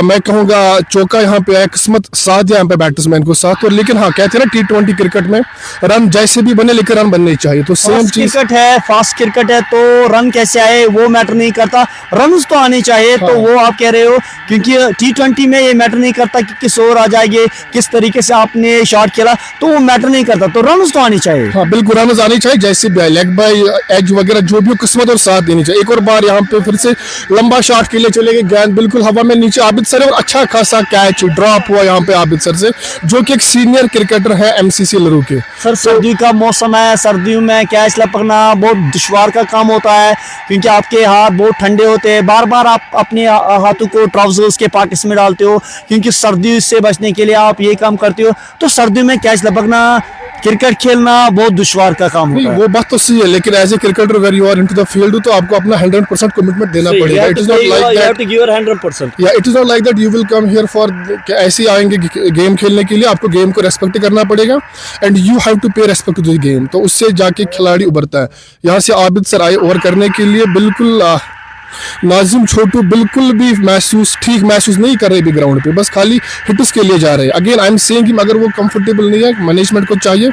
मैं कहूँगा चौका यहाँ पे है, किस्मत साथ है यहाँ पे बैट्समैन को साथ। और लेकिन हाँ, कहते हैं ना T20 क्रिकेट में रन जैसे भी बने लेकिन रन बनने चाहिए, तो सेम चीज क्रिकेट है, फास्ट क्रिकेट है, तो रन कैसे आए वो मैटर नहीं करता, रन तो आने चाहिए। हाँ। तो वो आप कह रहे हो क्योंकि T20 में ये मैटर नहीं करता कि किस ओवर आ जाएंगे, किस तरीके से आपने शॉट खेला, तो वो मैटर नहीं करता, तो रन तो आनी चाहिए। हाँ बिल्कुल, रन आनी चाहिए, जैसे भी लेग बाय एज वगैरह जो भी किस्मत और साथ देनी चाहिए। एक और बार यहाँ पे फिर से लंबा शॉट के लिए चले गए, गेंद बिल्कुल हवा में नीचे आबिद सर, और अच्छा खासा कैच ड्रॉप हुआ यहाँ पे आबिद सर से, जो कि एक सीनियर क्रिकेटर है एमसीसी लरू के। सर सर्दी का मौसम है, सर्दियों में कैच लपकना बहुत दुश्वार का काम होता है क्योंकि आपके हाथ बहुत ठंडे होते हैं। बार बार आप अपने हाथों को ट्राउजर्स के पॉकेट्स में डालते हो क्योंकि सर्दी से बचने के लिए आप ये काम करते हो। तो सर्दियों में कैच लपकना, क्रिकेट खेलना बहुत दुश्वार का काम होता है। वो बात तो सही है, लेकिन as a cricketer where you are into the field तो आपको अपना 100% कमिटमेंट देना पड़ेगा। It is not like that, you have to give your 100%। या it is not like that you will come here for ऐसे आएंगे गेम खेलने के लिए, आपको गेम को रेस्पेक्ट करना पड़ेगा एंड यू हैव टू पे रेस्पेक्ट टू द गेम, तो उससे जाके खिलाड़ी उभरता है। यहाँ से आबिद सर आए ओवर करने के लिए, बिल्कुल नाजिम छोटू बिल्कुल भी ठीक महसूस नहीं कर रहे भी ग्राउंड पे, बस खाली हिट्स के लिए जा रहे हैं। अगेन आई एम सेइंग कि अगर वो कंफर्टेबल नहीं है, मैनेजमेंट को चाहिए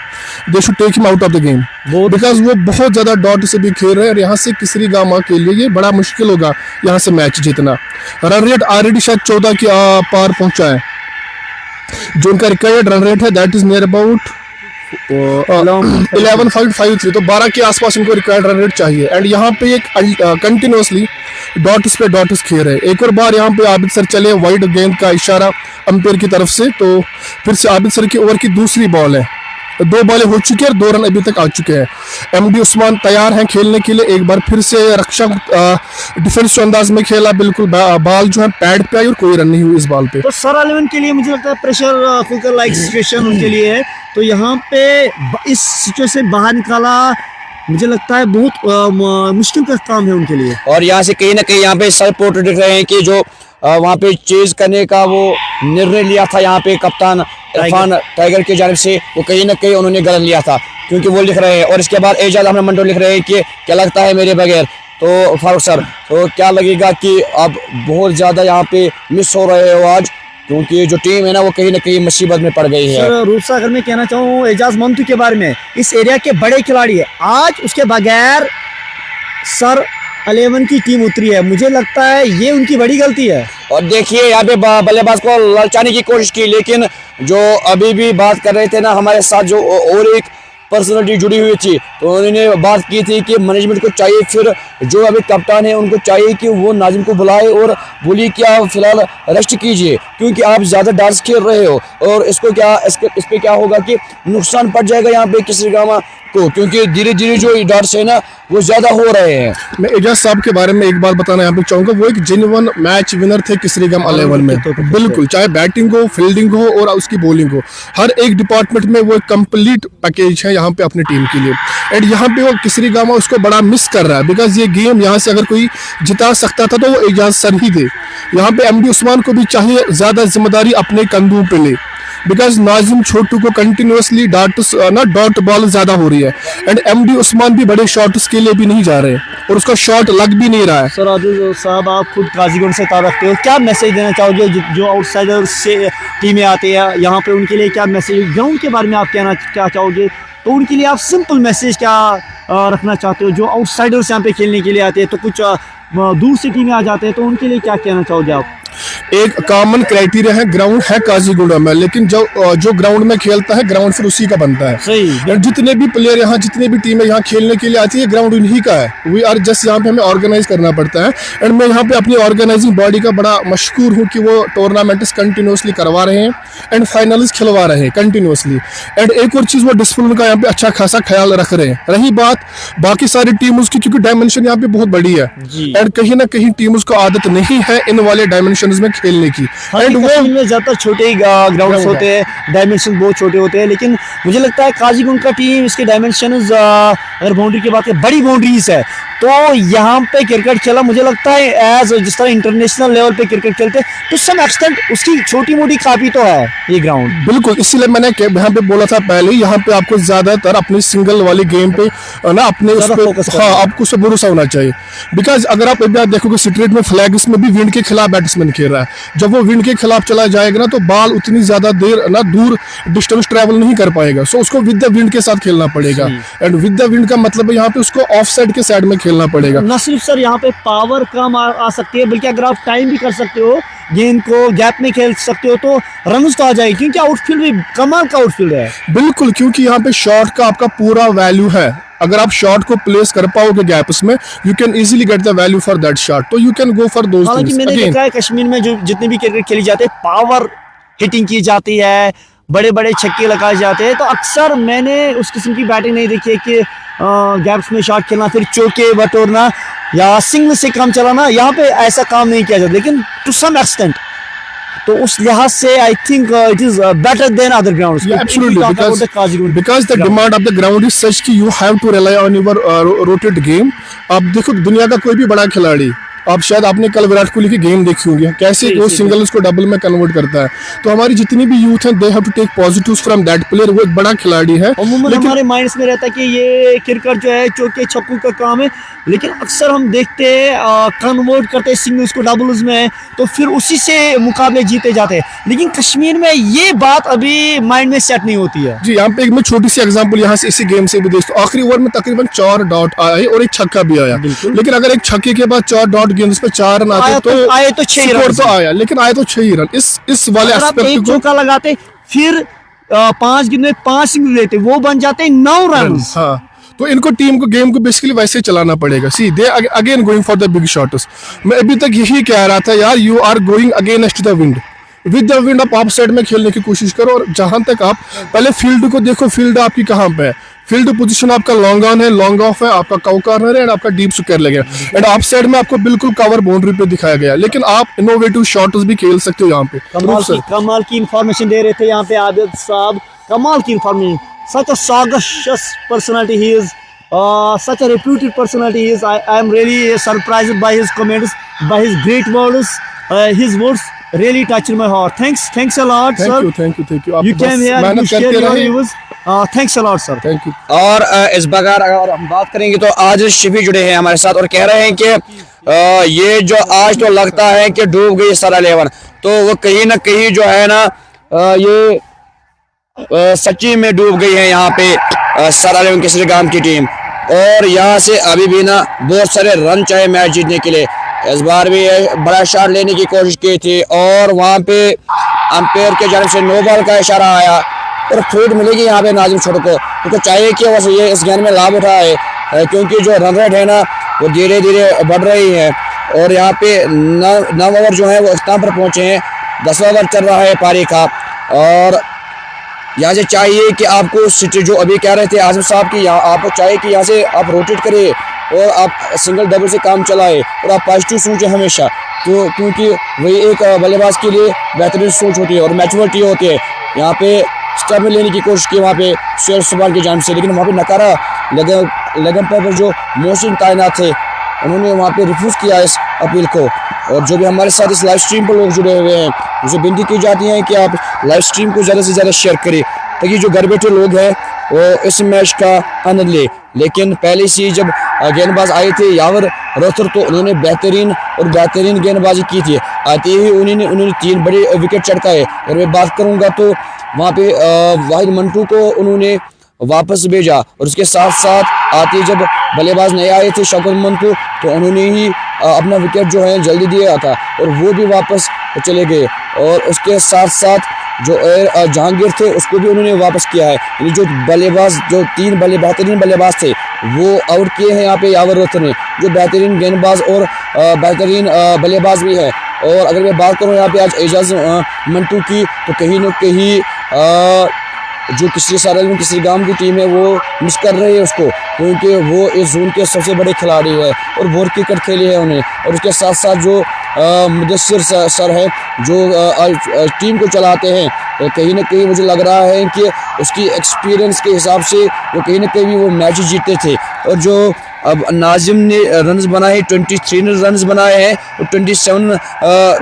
they should take him out of the game, because वो बहुत ज्यादा डॉट से भी खेल रहे हैं और यहाँ से किसरी गामा के लिए ये बड़ा मुश्किल होगा यहाँ से मैच जीतना। रन रेट ऑलरेडी शायद 14 के पार पहुंचा है, जो उनका रिक्वायर्ड रन रेट है दैट इज नियर अबाउट 11.53, तो 12 के आसपास इनको रिक्वायर्ड रन रेट चाहिए। एंड यहाँ पे एक कंटिन्यूसली डॉट्स पे डॉट्स खेल रहे हैं। एक और बार यहाँ पे आबिद सर चले, वाइड गेंद का इशारा अंपायर की तरफ से, तो फिर से आबिद सर की ओवर की दूसरी बॉल है, 2 बॉलें हो चुकी है और 2 रन अभी तक आ चुके हैं। एमडी उस्मान तैयार हैं खेलने के लिए, एक बार फिर से रक्षक डिफेंस अंदाज में खेला, बिल्कुल बॉल जो है पैड पे आई और कोई रन नहीं हुई इस बॉल पे। तो सर 11 के लिए मुझे लगता है प्रेशर कुकर लाइक सिचुएशन उनके लिए है, तो यहाँ पे इस सिचुएशन से बाहर निकाला मुझे लगता है बहुत मुश्किल का काम है उनके लिए। और यहाँ से कहीं ना कहीं यहाँ पे सर पोर्ट्रेट दिख रहे हैं कि जो वहाँ पे चेज करने का वो निर्णय लिया था यहाँ पे कप्तान इरफान टाइगर की जानिब से, वो कहीं ना कहीं उन्होंने गलत लिया था, क्योंकि वो लिख रहे हैं। और इसके बाद एजाज अहमद मंडो लिख रहे हैं कि क्या लगता है मेरे बगैर, तो फारूक सर तो क्या लगेगा कि आप बहुत ज़्यादा यहाँ पे मिस हो रहे हो आज, क्योंकि जो टीम है ना वो कहीं ना कहीं मुसीबत में पड़ गई है। सर रूपसा अगर मैं कहना चाहूँ एजाज मंतू के बारे में, इस एरिया के बड़े खिलाड़ी है, आज उसके बगैर सर 11 की टीम उतरी है, मुझे लगता है ये उनकी बड़ी गलती है। और देखिए यहाँ पे बल्लेबाज को ललचाने की कोशिश की, लेकिन जो अभी भी बात कर रहे थे ना हमारे साथ जो और एक पर्सनालिटी जुड़ी हुई थी, तो उन्होंने बात की थी कि मैनेजमेंट को चाहिए, फिर जो अभी कप्तान है उनको चाहिए कि वो नाजिम को बुलाए और बोलिए कि आप फिलहाल रेस्ट कीजिए, क्योंकि आप ज़्यादा डांस खेल रहे हो और इसको क्या इस पे क्या होगा कि नुकसान पड़ जाएगा यहाँ पे किसी गामा को, क्योंकि धीरे धीरे जो डॉट्स है ना वो ज़्यादा हो रहे हैं। मैं एजाज साहब के बारे में एक बात बताना यहाँ पे चाहूँगा, वो एक जेन्युइन मैच विनर थे किसरी गम 11 में, बिल्कुल, चाहे बैटिंग हो, फील्डिंग हो और उसकी बॉलिंग हो, हर एक डिपार्टमेंट में वो एक कंप्लीट पैकेज है यहाँ पे अपनी टीम के लिए। एंड यहाँ पे वो किसरी गामा उसको बड़ा मिस कर रहा है, बिकॉज ये गेम यहाँ से अगर कोई जिता सकता था तो वो एजाज सर ही थे। यहाँ पे एमडी उस्मान को भी चाहिए ज़्यादा जिम्मेदारी अपने कंधों पे ले, बिकॉज नाजिम छोटू को कंटिन्यूसली डॉट बॉल ज़्यादा हो रही है एंड एमडी उस्मान भी बड़े शॉट्स के लिए भी नहीं जा रहे और उसका शॉट लग भी नहीं रहा है। सर आदिल साहब आप खुद काजीगुंड से ताल्लुक़ रखते हो, क्या मैसेज देना चाहोगे जो आउटसाइडर से टीमें आते हैं यहाँ पे, उनके लिए क्या मैसेज, ग्राउंड के बारे में आप कहना क्या चाहोगे, तो उनके लिए आप सिंपल मैसेज क्या रखना चाहते हो, जो आउटसाइडर्स यहाँ पे खेलने के लिए आते हैं, तो कुछ दूर से टीमें आ जाते हैं, तो उनके लिए क्या कहना चाहोगे आप? एक कॉमन क्राइटेरिया है, ग्राउंड है काजीगुंडा में, लेकिन जो ग्राउंड में खेलता है ग्राउंड फिर उसी का बनता है। सही, जितने भी प्लेयर यहाँ, जितने भी टीमें यहाँ खेलने के लिए आती है, ग्राउंड उन्हीं का है। वी आर जस्ट यहाँ पे हमें ऑर्गेनाइज करना पड़ता है एंड मैं यहाँ पे अपनी ऑर्गेनाइजिंग बॉडी का बड़ा मशकूर हूँ कि वो टूर्नामेंट्स कंटिन्यूसली करवा रहे हैं एंड फाइनल्स खिलवा रहे हैं कंटिन्यूसली। एंड एक और चीज़, वो डिसिप्लिन का यहाँ पे अच्छा खासा ख्याल रख रहे हैं। रही बात बाकी सारी टीम्स की, क्योंकि डायमेंशन यहाँ पे बहुत बड़ी है एंड कहीं ना कहीं टीम्स को आदत नहीं है इन वाले डायमेंशन में खेलने की। एंड वो में ज्यादातर छोटे ही ग्राउंड्स होते हैं, डायमेंशन बहुत छोटे होते हैं, लेकिन मुझे लगता है काजीगुंड का टीम इसके डायमेंशन अगर बाउंड्री की बात करें, बड़ी बाउंड्रीज है, तो यहाँ पे क्रिकेट खेला मुझे लगता है एज जिस तरह इंटरनेशनल लेवल पे क्रिकेट खेलते तो सम एक्सटेंट उसकी छोटी मोटी काफी तो है ये ग्राउंड। बिल्कुल, इसीलिए मैंने यहाँ पे बोला था पहले, यहाँ पे आपको ज्यादातर अपनी सिंगल वाली गेम पे ना अपने उस पे, हाँ, आपको उससे भरोसा होना चाहिए। बिकॉज अगर आप एक बार देखोगे स्ट्रेट में फ्लैग्स में भी विंड के खिलाफ बैट्समैन खेल रहा है, जब वो विंड के खिलाफ चला जाएगा ना तो बॉल उतनी ज्यादा देर ना दूर डिस्टेंस ट्रैवल नहीं कर पाएगा, सो उसको विद द विंड के साथ खेलना पड़ेगा। एंड विद द विंड का मतलब है यहाँ पे उसको ऑफ साइड के साइड में खेलना पड़ेगा। न सिर्फ सर यहाँ पे पावर कम आ सकती है, बल्कि अगर आप टाइम भी कर सकते हो, गेंद को गैप में खेल सकते हो, तो रन तो आ जाएगी, क्योंकि आउटफील्ड भी कमाल का आउटफील्ड है। बिल्कुल, क्योंकि यहाँ पे शॉट का आपका पूरा वैल्यू है। अगर आप शॉट को प्लेस कर पाओगे गैप्स में, you can easily get the value for that shot, तो you can go for those things. हालांकि मैंने देखा है कश्मीर में जो जितने भी क्रिकेट खेली जाते हैं, पावर हिटिंग की जाती है, बड़े बड़े छक्के लगाए जाते हैं, तो अक्सर मैंने उस किस्म की बैटिंग नहीं देखी है कि गैप्स में शॉट खेलना, फिर चौके बटोरना या सिंगल से काम चलाना, यहाँ पे ऐसा काम नहीं किया जाता, लेकिन टू सम एक्सटेंट तो उस लिहाज से I think it is better than other grounds. Absolutely, because the demand of the ground is such कि you have to rely on your rotated game। आप देखो दुनिया का कोई भी बड़ा खिलाड़ी आप शायद आपने कल विराट कोहली की गेम देखी होंगी, कैसे वो सिंगल्स को डबल में कन्वर्ट करता है। तो हमारी जितनी भी यूथ है, they have to take positives from that player. वो एक बड़ा खिलाड़ी है। अमूमन हमारे माइंड्स में रहता है कि ये क्रिकेट जो है चौके छक्कों का काम है, लेकिन अक्सर हम देखते हैं कन्वर्ट करते हैं सिंगल्स को डबल्स में, तो फिर उसी से मुकाबले जीते जाते हैं। लेकिन कश्मीर में ये बात अभी माइंड में सेट नहीं होती है। जी, यहाँ पे एक मैं छोटी सी एग्जांपल यहाँ से इसी गेम से भी देखता हूँ। आखिरी ओवर में तकरीबन 4 डॉट आए और एक छक्का भी आया, लेकिन अगर एक छक्के के बाद 4 डॉट गेंद पे 4 रन आए तो 6 रन तो आया, लेकिन आए तो 6 रन। इस वाले अगर आप एक एस्पेक्ट को चौका लगाते फिर 5 गेंद में 5 सिंगल लेते, वो बन जाते 9 रन। हाँ, तो इनको टीम को गेम को बेसिकली वैसे चलाना पड़ेगा। See they again going for the big shots. मैं अभी तक यही कह रहा था यार, you are going against the wind. With the wind आप साइड में खेलने की कोशिश करो, और जहां तक आप पहले फील्ड को देखो, फील्ड आपकी कहाँ पे है। फील्ड पोजीशन आपका लॉन्ग ऑन है, लॉन्ग ऑफ है, आपका कव कॉर्नर है, एंड आपका डीप स्क्वायर लगेगा, एंड ऑफ साइड में आपको बिल्कुल कवर बाउंड्री पे दिखाया गया। लेकिन आप इनोवेटिव शॉट्स भी खेल सकते हो यहाँ पे। कमाल की इंफॉर्मेशन दे रहे थे यहाँ पे आबिद साहब, कमाल की information. Such a sagacious personality he is, such a reputed personality he is. I am really surprised by his comments, by his great words. His words really touched my heart. Thanks a lot, sir. Thank you. You came here to share your views. Thanks a lot, sir. Thank you. और इस बगैर अगर हम बात करेंगे तो आज शिफी जुड़े हैं हमारे साथ और कह रहे हैं कि ये जो आज तो लगता है कि डूब गई सर 11, तो वो कहीं ना कहीं जो है ना ये सच्ची में डूब गई है यहाँ पे सर 11 केसरीगाम की टीम। और यहाँ से अभी भी ना बहुत सारे रन चाहिए मैच जीतने के लिए। इस बार भी बड़ा शॉट लेने की कोशिश की थी और वहाँ पे अंपायर के जानिब से नो बॉल का इशारा आया और फ्रीड मिलेगी यहाँ पे नाजिम छोटू को, क्योंकि चाहिए कि वैसे ये इस गेंद में लाभ उठाए, क्योंकि जो रन रेट है ना वो धीरे धीरे बढ़ रही है। और यहाँ पे 9 ओवर जो है वो इख्ताम पर पहुँचे हैं, 10वां ओवर चल रहा है पारी का। और यहाँ से चाहिए कि आपको जो अभी कह रहे थे आजम साहब की, यहाँ आपको चाहिए कि यहाँ से आप रोटेट करें और आप सिंगल डबल से काम चलाए और आप पॉजिटिव सोचें हमेशा, तो क्योंकि वही एक बल्लेबाज के लिए बेहतरीन सोच होती है और मैच्योरिटी होती है। यहाँ पे स्टंप लेने की कोशिश की वहाँ पे शेर सुबान की जानिब से, लेकिन वहाँ पे नकारा लगन पर जो मोहसिन तैनात थे उन्होंने वहाँ पे रिफ्यूज़ किया इस अपील को। और जो भी हमारे साथ इस लाइव स्ट्रीम पर लोग जुड़े हुए हैं, मुझे विनती की जाती है कि आप लाइव स्ट्रीम को ज़्यादा से ज़्यादा शेयर करें ताकि जो घर बैठे लोग हैं वो इस मैच का आनंद ले। लेकिन पहले से जब गेंदबाज आए थे यावर रोथर, तो उन्होंने बेहतरीन गेंदबाजी की थी। आते ही उन्होंने 3 बड़े विकेट चटकाए। अगर मैं बात करूँगा तो वहाँ पे वाहिद मंटू को उन्होंने वापस भेजा और उसके साथ साथ आते जब बल्लेबाज नए आए थे शौकत मंटू, तो उन्होंने ही अपना विकेट जो है जल्दी दिया था और वो भी वापस चले गए। और उसके साथ साथ जो जहांगीर थे उसको भी उन्होंने वापस किया है। यानी जो बल्लेबाज जो 3 बेहतरीन बल्लेबाज थे वो आउट किए हैं यहाँ पे यावर रोथर ने, जो बेहतरीन गेंदबाज और बेहतरीन बल्लेबाज भी है। और अगर मैं बात करूँ यहाँ पे आज एजाज मंटू की, तो कहीं न कहीं जो केसरीगाम की टीम है वो मिस कर रही है उसको, क्योंकि वो इस जोन के सबसे बड़े खिलाड़ी है और बहुत क्रिकेट खेली है उन्हें। और उसके साथ साथ जो मुदस्सिर सर है जो टीम को चलाते हैं, तो कहीं ना कहीं मुझे लग रहा है कि उसकी एक्सपीरियंस के हिसाब से वो कहीं ना कहीं वो मैच जीतते थे। और जो अब नाजिम ने रन्स बनाए, 23 रन्स बनाए हैं और 27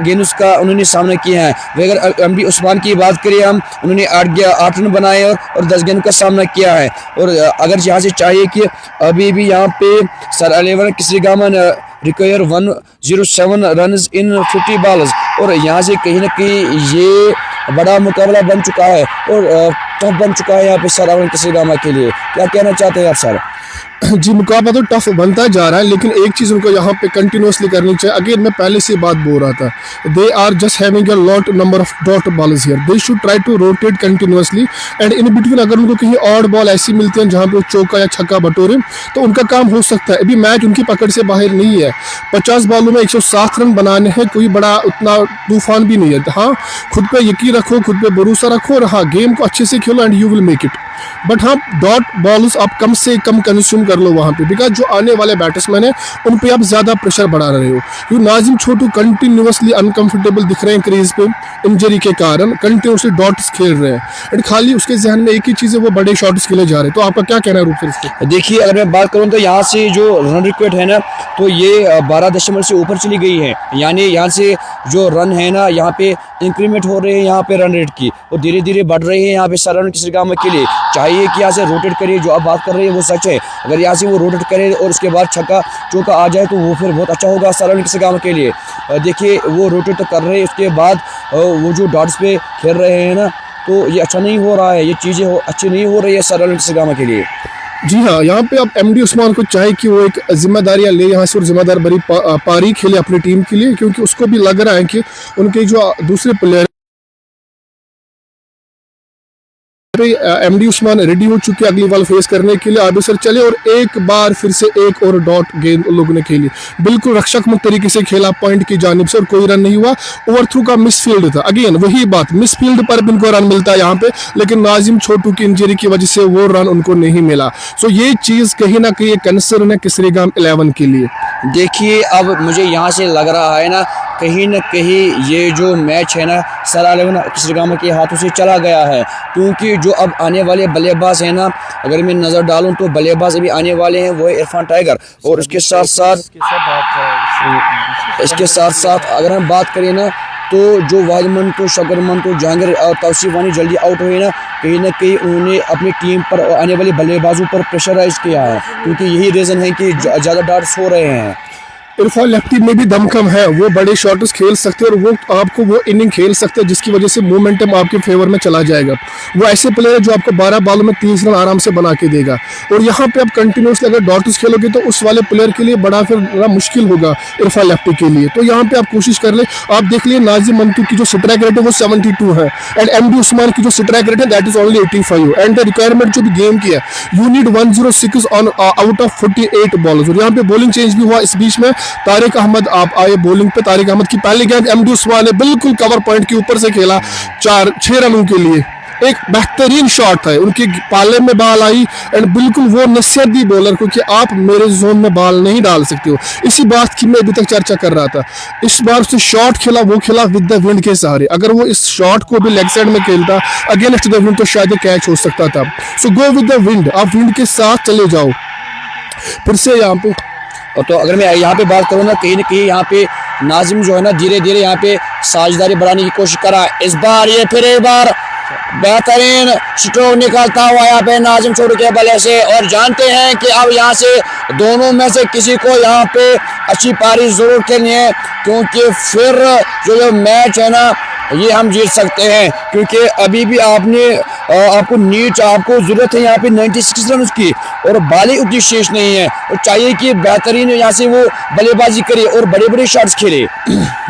गेंद उसका उन्होंने सामना किया है। वे अगर एमडी उस्मान की बात करें हम, उन्होंने 8 रन बनाए और 10 गेंद का सामना किया है। और अगर यहाँ से चाहिए कि अभी भी यहाँ पे सर 11 केसरीगाम रिक्वायर 107 रन्स इन 50 बॉल्स, और यहाँ से कहीं ना कहीं ये बड़ा मुकाबला बन चुका है और टफ बन चुका है यहाँ पे सर 11 केसरीगाम के लिए। क्या कहना चाहते हैं आप सर? जी, मुकाबला तो टफ बनता जा रहा है, लेकिन एक चीज़ उनको यहाँ पे कंटिन्यूसली करनी चाहिए। अगेन मैं पहले से बात बोल रहा था, they are just having a lot number of dot balls here, they should try to rotate continuously and in between अगर उनको कहीं ऑड बॉल ऐसी मिलती हैं जहाँ पे वो चौका या छक्का बटोरे तो उनका काम हो सकता है। अभी मैच उनकी पकड़ से बाहर नहीं है। 50 बॉलों में 107 रन बनाने हैं, कोई बड़ा उतना तूफान भी नहीं है। हाँ, खुद पे यकीन रखो, खुद पे भरोसा रखो और हाँ गेम को अच्छे से खेलो and you will make it. But हाँ, डॉट बॉल्स आप कम से कम कंज्यूम कर लो वहाँ पे, बिकॉज जो आने वाले बैट्समैन है उन पे आप ज़्यादा प्रेशर बढ़ा रहे हो। क्योंकि नाजिम छोटू कंटिन्यूसली अनकंफर्टेबल दिख रहे हैं क्रीज पे इंजरी के कारण, कंटिन्यूसली डॉट्स खेल रहे हैं एंड खाली उसके जहन में एक ही चीज़ है, वो बड़े शॉट्स के लिए जा रहे हैं। तो आपका क्या कहना है रूप सर इस पे? देखिए अगर मैं बात करूं तो यहाँ से जो रन रिक्वेट है ना, तो ये 12 दशमलव से ऊपर चली गई है। यानी यहाँ से जो रन है ना, यहाँ पे इंक्रीमेंट हो रहे हैं यहाँ पे रन रेट की, और धीरे धीरे बढ़ रहे हैं यहाँ पे सरन किस्रिगामा के लिए। चाहिए कि यहाँ से रोटेट करे, जो आप बात कर रहे हैं वो सच है। अगर यहाँ से वो रोटेट करे और उसके बाद छक्का चौका आ जाए तो वो फिर बहुत अच्छा होगा सरन किस्रिगामा के लिए। देखिए वो रोटेट तो कर रहे हैं, उसके बाद वो जो डॉट्स पे खेल रहे हैं ना, तो ये अच्छा नहीं हो रहा है, ये चीज़ें अच्छी नहीं हो रही है सरन किस्रिगामा के लिए। जी हाँ, यहाँ पे अब एमडी उस्मान को चाहे कि वो एक जिम्मेदारियाँ ले यहाँ से और जिम्मेदार भरी पारी खेले अपनी टीम के लिए, क्योंकि उसको भी लग रहा है कि उनके जो दूसरे प्लेयर एमडी उस्मान रेडी हो चुके हैं अगली बॉल फेस करने के लिए। आगे सर चले और एक बार फिर से एक और डॉट गेंद लोगों ने खेली, बिल्कुल रक्षात्मक तरीके से खेला पॉइंट की जानिब से और कोई रन नहीं हुआ। ओवरथ्रू का मिसफील्ड था, अगेन वही बात, मिसफील्ड पर भी उनको रन मिलता है यहाँ पे, लेकिन नाजिम छोटू की इंजरी की वजह से वो रन उनको नहीं मिला। सो ये चीज़ कहीं ना कहीं कंसर्न है किस्रिगाम 11 के लिए। देखिए अब मुझे यहाँ से लग रहा है ना कहीं ये जो मैच है ना सर किस्रिगामा के हाथों से चला गया है, क्योंकि जो अब आने वाले बल्लेबाज हैं ना, अगर मैं नज़र डालूं तो बल्लेबाज अभी आने वाले हैं वो है इरफान टाइगर, और इसके साथ साथ अगर हम बात करें ना तो जो वाहिदमन तो शकरमन तो जहांगीर और तौसीफ वानी जल्दी आउट हुए ना कहीं उन्होंने अपनी टीम पर आने वाले बल्लेबाजों पर प्रेशराइज किया है, क्योंकि यही रीज़न है कि ज़्यादा डॉट्स हो रहे हैं। इरफान लेफ्टी में भी दम कम है, वो बड़े शॉट्स खेल सकते हैं और वो आपको वो इनिंग खेल सकते हैं जिसकी वजह से मोमेंटम आपके फेवर में चला जाएगा। वो ऐसे प्लेयर है जो आपको 12 बॉलों में 30 रन आराम से बना के देगा, और यहाँ पे आप कंटिन्यूसली अगर डॉट्स खेलोगे तो उस वाले प्लेयर के लिए बड़ा फिर मुश्किल होगा इरफान लेफ्टी के लिए। तो यहाँ पे आप कोशिश कर ले, आप देख लिए नाजिम मंतू की जो स्ट्राइक रेट है वो 72 है एंड एमडी उस्मान की जो स्ट्राइक रेट है that is only 85 and the requirement जो भी गेम की है you need 106 on out of 48 bowlers. और यहाँ पे बॉलिंग चेंज भी हुआ इस बीच में, तारिक अहमद आप आए बॉलिंग पे। तारिक अहमद की पहली गेंद एमडी उस्मान ने बिल्कुल कवर पॉइंट के ऊपर से खेला 4-6 रनों के लिए, एक बेहतरीन शॉट था, उनके पाले में बॉल आई एंड बिल्कुल वो नसीहत दी बॉलर को कि आप मेरे जोन में बॉल नहीं डाल सकते हो। इसी बात की मैं अभी तक चर्चा कर रहा था। इस बार उसने शॉट खेला, वो खेला विद द विंड के सहारे, अगर वो इस शॉट को भी लेग साइड में खेलता अगेंस्ट द विंड तो शायद कैच हो सकता था। सो गो विद द विंड, आप विंड के साथ चले जाओ। फिर से यहाँ पे तो अगर मैं यहाँ पे बात करूँ ना कहीं यहाँ पे नाजिम जो है ना धीरे धीरे यहाँ पे साझेदारी बढ़ाने की कोशिश करा। इस बार ये फिर एक बार बेहतरीन स्ट्रोक निकालता हुआ यहाँ पे नाजिम छोटू के बल्ले से, और जानते हैं कि अब यहाँ से दोनों में से किसी को यहाँ पे अच्छी पारी जरूर खेलनी है, क्योंकि फिर जो मैच है ना ये हम जीत सकते हैं। क्योंकि अभी भी आपको ज़रूरत है यहाँ पे 96 रन की, और बॉलिंग उतनी शेष नहीं है, और चाहिए कि बेहतरीन यहाँ से वो बल्लेबाजी करे और बड़े बड़े शॉट्स खेले।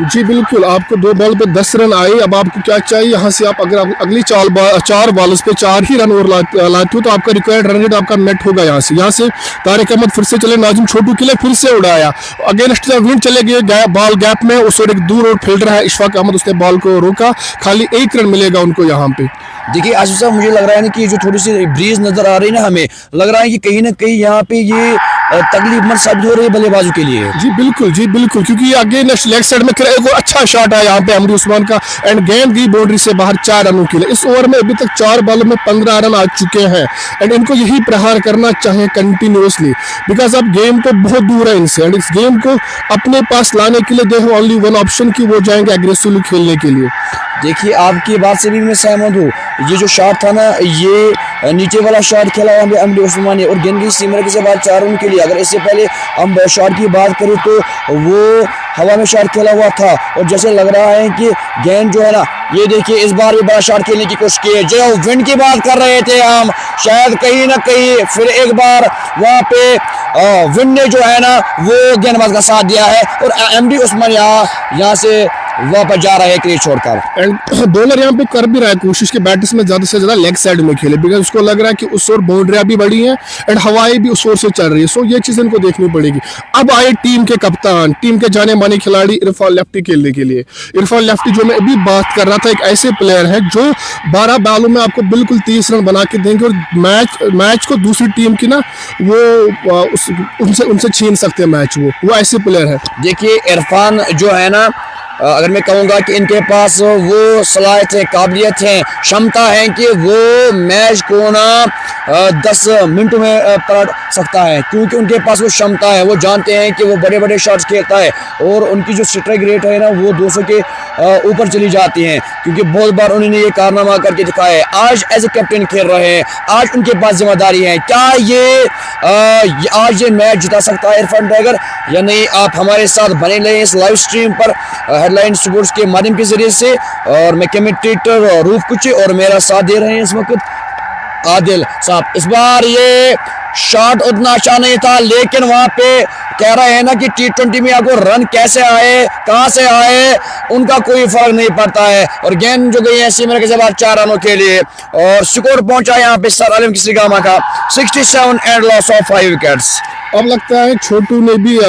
जी बिल्कुल, आपको 2 बॉल पे 10 रन आए, अब आपको क्या चाहिए यहाँ से, आप अगर अगली 4 बॉल्स पे 4 ही रन और लाते हो तो आपका रिक्वायर्ड रन रेट आपका नेट होगा। यहाँ से तारिक अहमद फिर से चले नाजिम छोटू के लिए, फिर से उड़ाया अगेंस्ट द विंड चले गए बॉल गैप में, उस और एक दूर और फील्डर है इशफाक अहमद, उसने बॉल को रोका, खाली 1 रन मिलेगा उनको यहाँ पे। देखिए आसिफ साहब मुझे लग रहा है ना कि जो थोड़ी सी ब्रीज नजर आ रही है ना, हमें लग रहा है कि कहीं ना कहीं यहाँ पे ये तकलीफमंद साबित हो रही है बल्लेबाजों के लिए। जी बिल्कुल, क्योंकि ये अगेंस्ट लेग साइड में एक और अच्छा शॉट है यहाँ पे एमडी उस्मान का एंड गेंद गई बाउंड्री से बाहर 4 रनों के लिए। इस ओवर में अभी तक 4 बॉलों में 15 रन आ चुके हैं एंड इनको यही प्रहार करना चाहिए कंटिन्यूसली, बिकॉज अब गेम तो बहुत दूर है इनसे एंड इस गेम को अपने पास लाने के लिए they have only one option कि वो जाएंगे एग्रेसिवली खेलने के लिए। देखिए आपकी बात से भी मैं सहमत हूँ, ये जो शॉट था ना ये नीचे वाला शॉट खेला हुआ एमडी उस्मान ने, और गेंद की सीमा के बाद 4 रन के लिए। अगर इससे पहले हम शॉट की बात करें तो वो हवा में शॉट खेला हुआ था, और जैसे लग रहा है कि गेंद जो है ना, ये देखिए इस बार भी बड़ा शॉट खेलने की कोशिश की है। जो विंड की बात कर रहे थे हम, शायद कहीं ना कहीं फिर एक बार वहाँ पे विंड ने जो है ना वो गेंदबाज का साथ दिया है, और एमडी उस्मान यहाँ से वापस जा रहे हैं क्रीज छोड़कर। एंड बॉलर यहाँ पे कर भी रहा है कोशिश कि बैट्स में ज्यादा से ज्यादा लेग साइड में खेले, बिकॉज उसको लग रहा है कि उस ओर बाउंड्रियां भी बड़ी हैं एंड हवाएं भी उस ओर से चल रही है। सो ये चीज इनको देखनी पड़ेगी। अब आए टीम के कप्तान, टीम के जाने माने खिलाड़ी इरफान लेफ्टी खेलने के लिए। इरफान लेफ्टी जो मैं अभी बात कर रहा था, एक ऐसे प्लेयर है जो 12 बॉलों में आपको बिल्कुल 30 रन बना के देंगे और मैच को दूसरी टीम की ना वो उनसे छीन सकते हैं मैच। वो ऐसे प्लेयर है। देखिए इरफान जो है ना, अगर मैं कहूँगा कि इनके पास वो सलाहियत है, काबिलियत है, क्षमता है कि वो मैच को ना 10 मिनटों में पलट सकता है, क्योंकि उनके पास वो क्षमता है। वो जानते हैं कि वो बड़े बड़े शॉट्स खेलता है और उनकी जो स्ट्राइक रेट है ना वो 200 के ऊपर चली जाती हैं, क्योंकि बहुत बार उन्होंने ये कारनामा करके दिखाया है। आज एज ए कैप्टन खेल रहे हैं, आज उनके पास जिम्मेदारी है। क्या आज ये मैच जिता सकता है इरफान टाइगर या नहीं? आप हमारे साथ बने रहे इस लाइव स्ट्रीम पर हेडलाइन स्पोर्ट्स के माध्यम के जरिए से, और मैं कमेंटेटर रूफ कुची और मेरा साथ दे रहे हैं इस वक्त आदिल साहब। इस बार ये शॉट उतना अच्छा नहीं था, लेकिन वहां पे कह रहे हैं ना कि T20 में आपको रन कैसे आए, कहां से आए, उनका कोई फर्क नहीं पड़ता है। और गेंद जो गई है सीमर के बाद 4 रनों के लिए, और स्कोर पहुंचा यहाँ पे सर आलम किस्रीगामा का 67 एंड लॉस ऑफ 5 विकेट्स। अब लगता है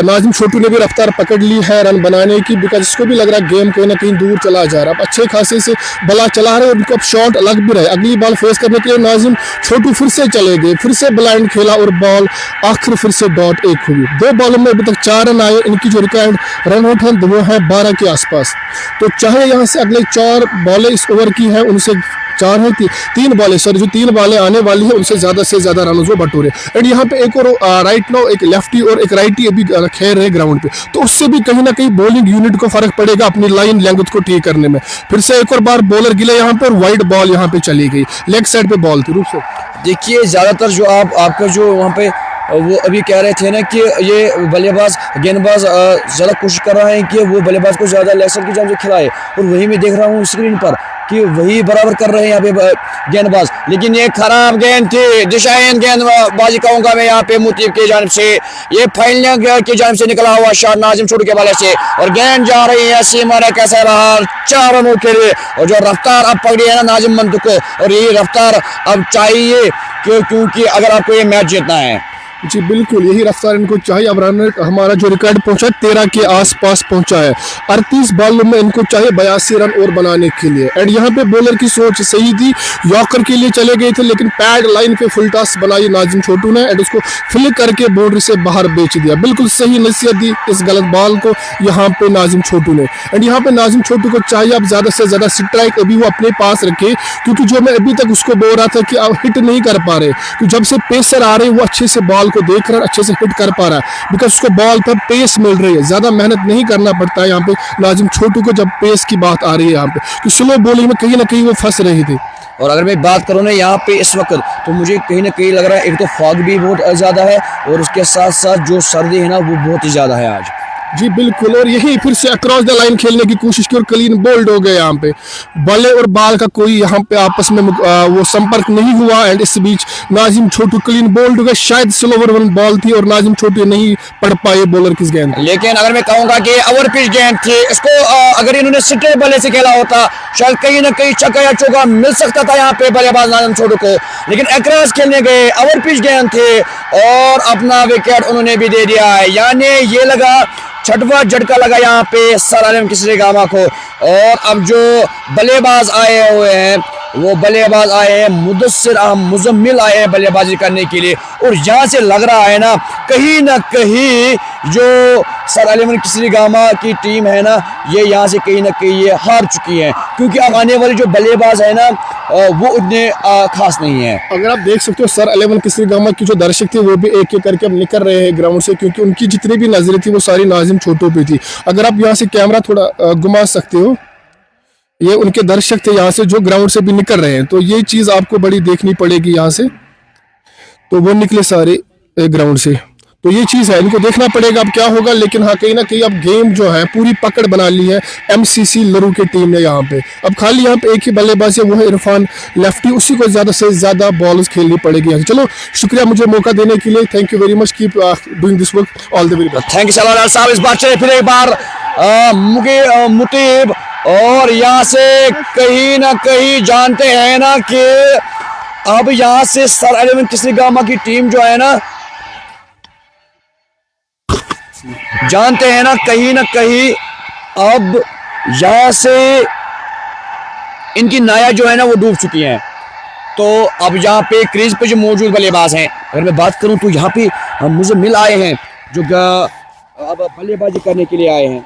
नाजिम छोटू ने भी रफ्तार पकड़ ली है रन बनाने की, बिकॉज इसको भी लग रहा है गेम कहीं ना कहीं दूर चला जा रहा है। अब अच्छे खासे से बला चला रहे हैं, उनको अब शॉट लग भी रहे। अगली बॉल फेस करने के लिए नाजिम छोटू फिर से चले गए, फिर से ब्लाइंड खेला और बॉल आखिर फिर से डॉट 1 हुई। 2 बॉलों में अभी तक 4 रन आए। इनकी जो रिकॉर्ड रन आउट है वो है 12 के आसपास। तो चाहे यहाँ से अगले 4 बॉलें इस ओवर की है, उनसे 4 है 3 बॉलें, सॉरी जो 3 बॉलें आने वाली है उनसे ज्यादा से ज्यादा रन वो बटोरे। एंड यहाँ पे एक और राइट नो एक लेफ्टी और एक राइटी अभी खेल रहे ग्राउंड पे, तो उससे भी कहीं ना कहीं बॉलिंग यूनिट को फर्क पड़ेगा अपनी लाइन लेंथ को ठीक करने में। फिर से एक और बार बॉलर गिले यहाँ पे और वाइड बॉल यहाँ पे चली गई, लेग साइड पे बॉल थी। रूप से देखिए ज्यादातर जो आपका जो वहाँ पे वो अभी कह रहे थे ना कि ये बल्लेबाज गेंदबाज ज़्यादा कोशिश कर रहे हैं कि वो बल्लेबाज को ज़्यादा लेग साइड की जान से खिलाए, और वही मैं देख रहा हूँ स्क्रीन पर कि वही बराबर कर रहे हैं यहाँ पे गेंदबाज। लेकिन ये खराब गेंद थी, दिशाहीन गेंदबाजी कहूँगा मैं यहाँ पे मुतीब की जानिब से। ये फाइनल की जानिब से निकला हुआ शॉट नाजिम छोटू के बाले से, और गेंद जा रही है सीमा ने कैसे रहा 4 रनों के लिए। और जो रफ्तार अब पकड़ी है ना नाजिम मंतू को, और यही रफ्तार अब चाहिए क्योंकि अगर आपको ये मैच जीतना है। जी बिल्कुल, यही रफ्तार इनको चाहिए। अब रन हमारा जो रिकॉर्ड पहुंचा 13 के आसपास पहुंचा है। 38 बॉलों में इनको चाहिए 82 रन और बनाने के लिए। एंड यहाँ पे बॉलर की सोच सही थी, यॉर्कर के लिए चले गए थे, लेकिन पैड लाइन पे फुल टॉस बनाई नाजिम छोटू ने एंड उसको फ्लिक करके बाउंड्री से बाहर बेच दिया। बिल्कुल सही नसीहत दी इस गलत बॉल को यहाँ पे नाजिम छोटू ने। एंड यहाँ पे नाजिम छोटू को चाहिए अब ज्यादा से ज्यादा स्ट्राइक अभी वो अपने पास रखे, क्योंकि जो मैं अभी तक उसको बोल रहा था कि आप हिट नहीं कर पा रहे, क्योंकि जब से पेसर आ रहे वो अच्छे से बॉल को देख रहा, अच्छे से हिट कर पा रहा है, बिकॉज उसको बॉल पर पेस मिल रही है। ज्यादा मेहनत नहीं करना पड़ता है यहाँ पे नाजिम छोटू को जब पेस की बात आ रही है यहाँ पे, कि स्लो बॉलिंग में कहीं ना कहीं वो फंस रहे थे। और अगर मैं बात करूँ ना यहाँ पे इस वक्त, तो मुझे कहीं ना कहीं लग रहा है एक तो फॉग भी बहुत ज़्यादा है, और उसके साथ साथ जो सर्दी है ना वो बहुत ही ज़्यादा है आज। जी बिल्कुल, और यही फिर से अक्रॉस द लाइन खेलने की कोशिश की और क्लीन बोल्ड हो गए। यहाँ पे बल्ले और बाल का कोई यहाँ पे आपस में वो संपर्क नहीं हुआ, एंड इस बीच नाजिम छोटू क्लीन बोल्ड हो गए। शायद स्लोवर वन बॉल थी और नाजिम छोटू नहीं पढ़ पाए बॉलर की गेंद। लेकिन अगर मैं कहूँगा कि ओवर पिच गेंद थी, इसको अगर इन्होंने सिट्टे बल्ले से खेला होता शायद कहीं ना कहीं छक्का या चौका मिल सकता था यहाँ पे बल्लेबाज नाजिम छोटू को, लेकिन अक्रॉस खेलने गए, ओवर पिच गेंद थे और अपना विकेट उन्होंने भी दे दिया है। यानी ये लगा 6वां झटका लगा यहाँ पे सर आलम किस्रीगामा को। और अब जो बल्लेबाज आए हुए हैं वो बल्लेबाज आए हैं मुदस्सिर अहमद मुजम्मिल आए हैं बल्लेबाजी करने के लिए, और यहाँ से लग रहा है ना कहीं जो सर आलम किस्रीगामा की टीम है ना ये यहाँ से कहीं ना कहीं ये हार चुकी है, क्योंकि अब आने वाले जो बल्लेबाज है ना वो उतने खास नहीं है। अगर आप देख सकते हो सर 11 किस्रीगामा की जो दर्शक थे वो भी एक एक करके अब निकल रहे हैं ग्राउंड से, क्योंकि उनकी जितनी भी नजरें थी वो सारी नाजिम छोटू पे थी। अगर आप यहाँ से कैमरा थोड़ा घुमा सकते हो, ये उनके दर्शक थे यहाँ से जो ग्राउंड से भी निकल रहे हैं, तो ये चीज आपको बड़ी देखनी पड़ेगी यहाँ से। तो वो निकले सारे ग्राउंड से, तो ये चीज है, इनको देखना पड़ेगा अब क्या होगा। लेकिन हाँ कहीं ना कहीं अब गेम जो है पूरी पकड़ बना ली है एमसीसी लरू की टीम ने यहाँ पे। अब खाली यहाँ पे एक ही बल्लेबाज है, वो है इरफान लेफ्टी, उसी को ज्यादा से ज्यादा बॉल्स खेलनी पड़ेगी यहाँ से। चलो शुक्रिया मुझे मौका देने के लिए, thank you very much, keep doing this work, all the very best. Thank you Salal साहब। इस बार चले फिर एक बार मुतीब, और यहाँ से कहीं ना कहीं जानते हैं ना कि अब यहाँ से सर 11 किसरिगामा की टीम जो है ना, जानते हैं ना कहीं अब यहाँ से इनकी नाया जो है ना वो डूब चुकी हैं। तो अब यहाँ पे क्रीज पे जो मौजूद बल्लेबाज हैं, अगर मैं बात करूं तो यहाँ पे मुझे मिल आए हैं जो अब बल्लेबाजी करने के लिए आए हैं।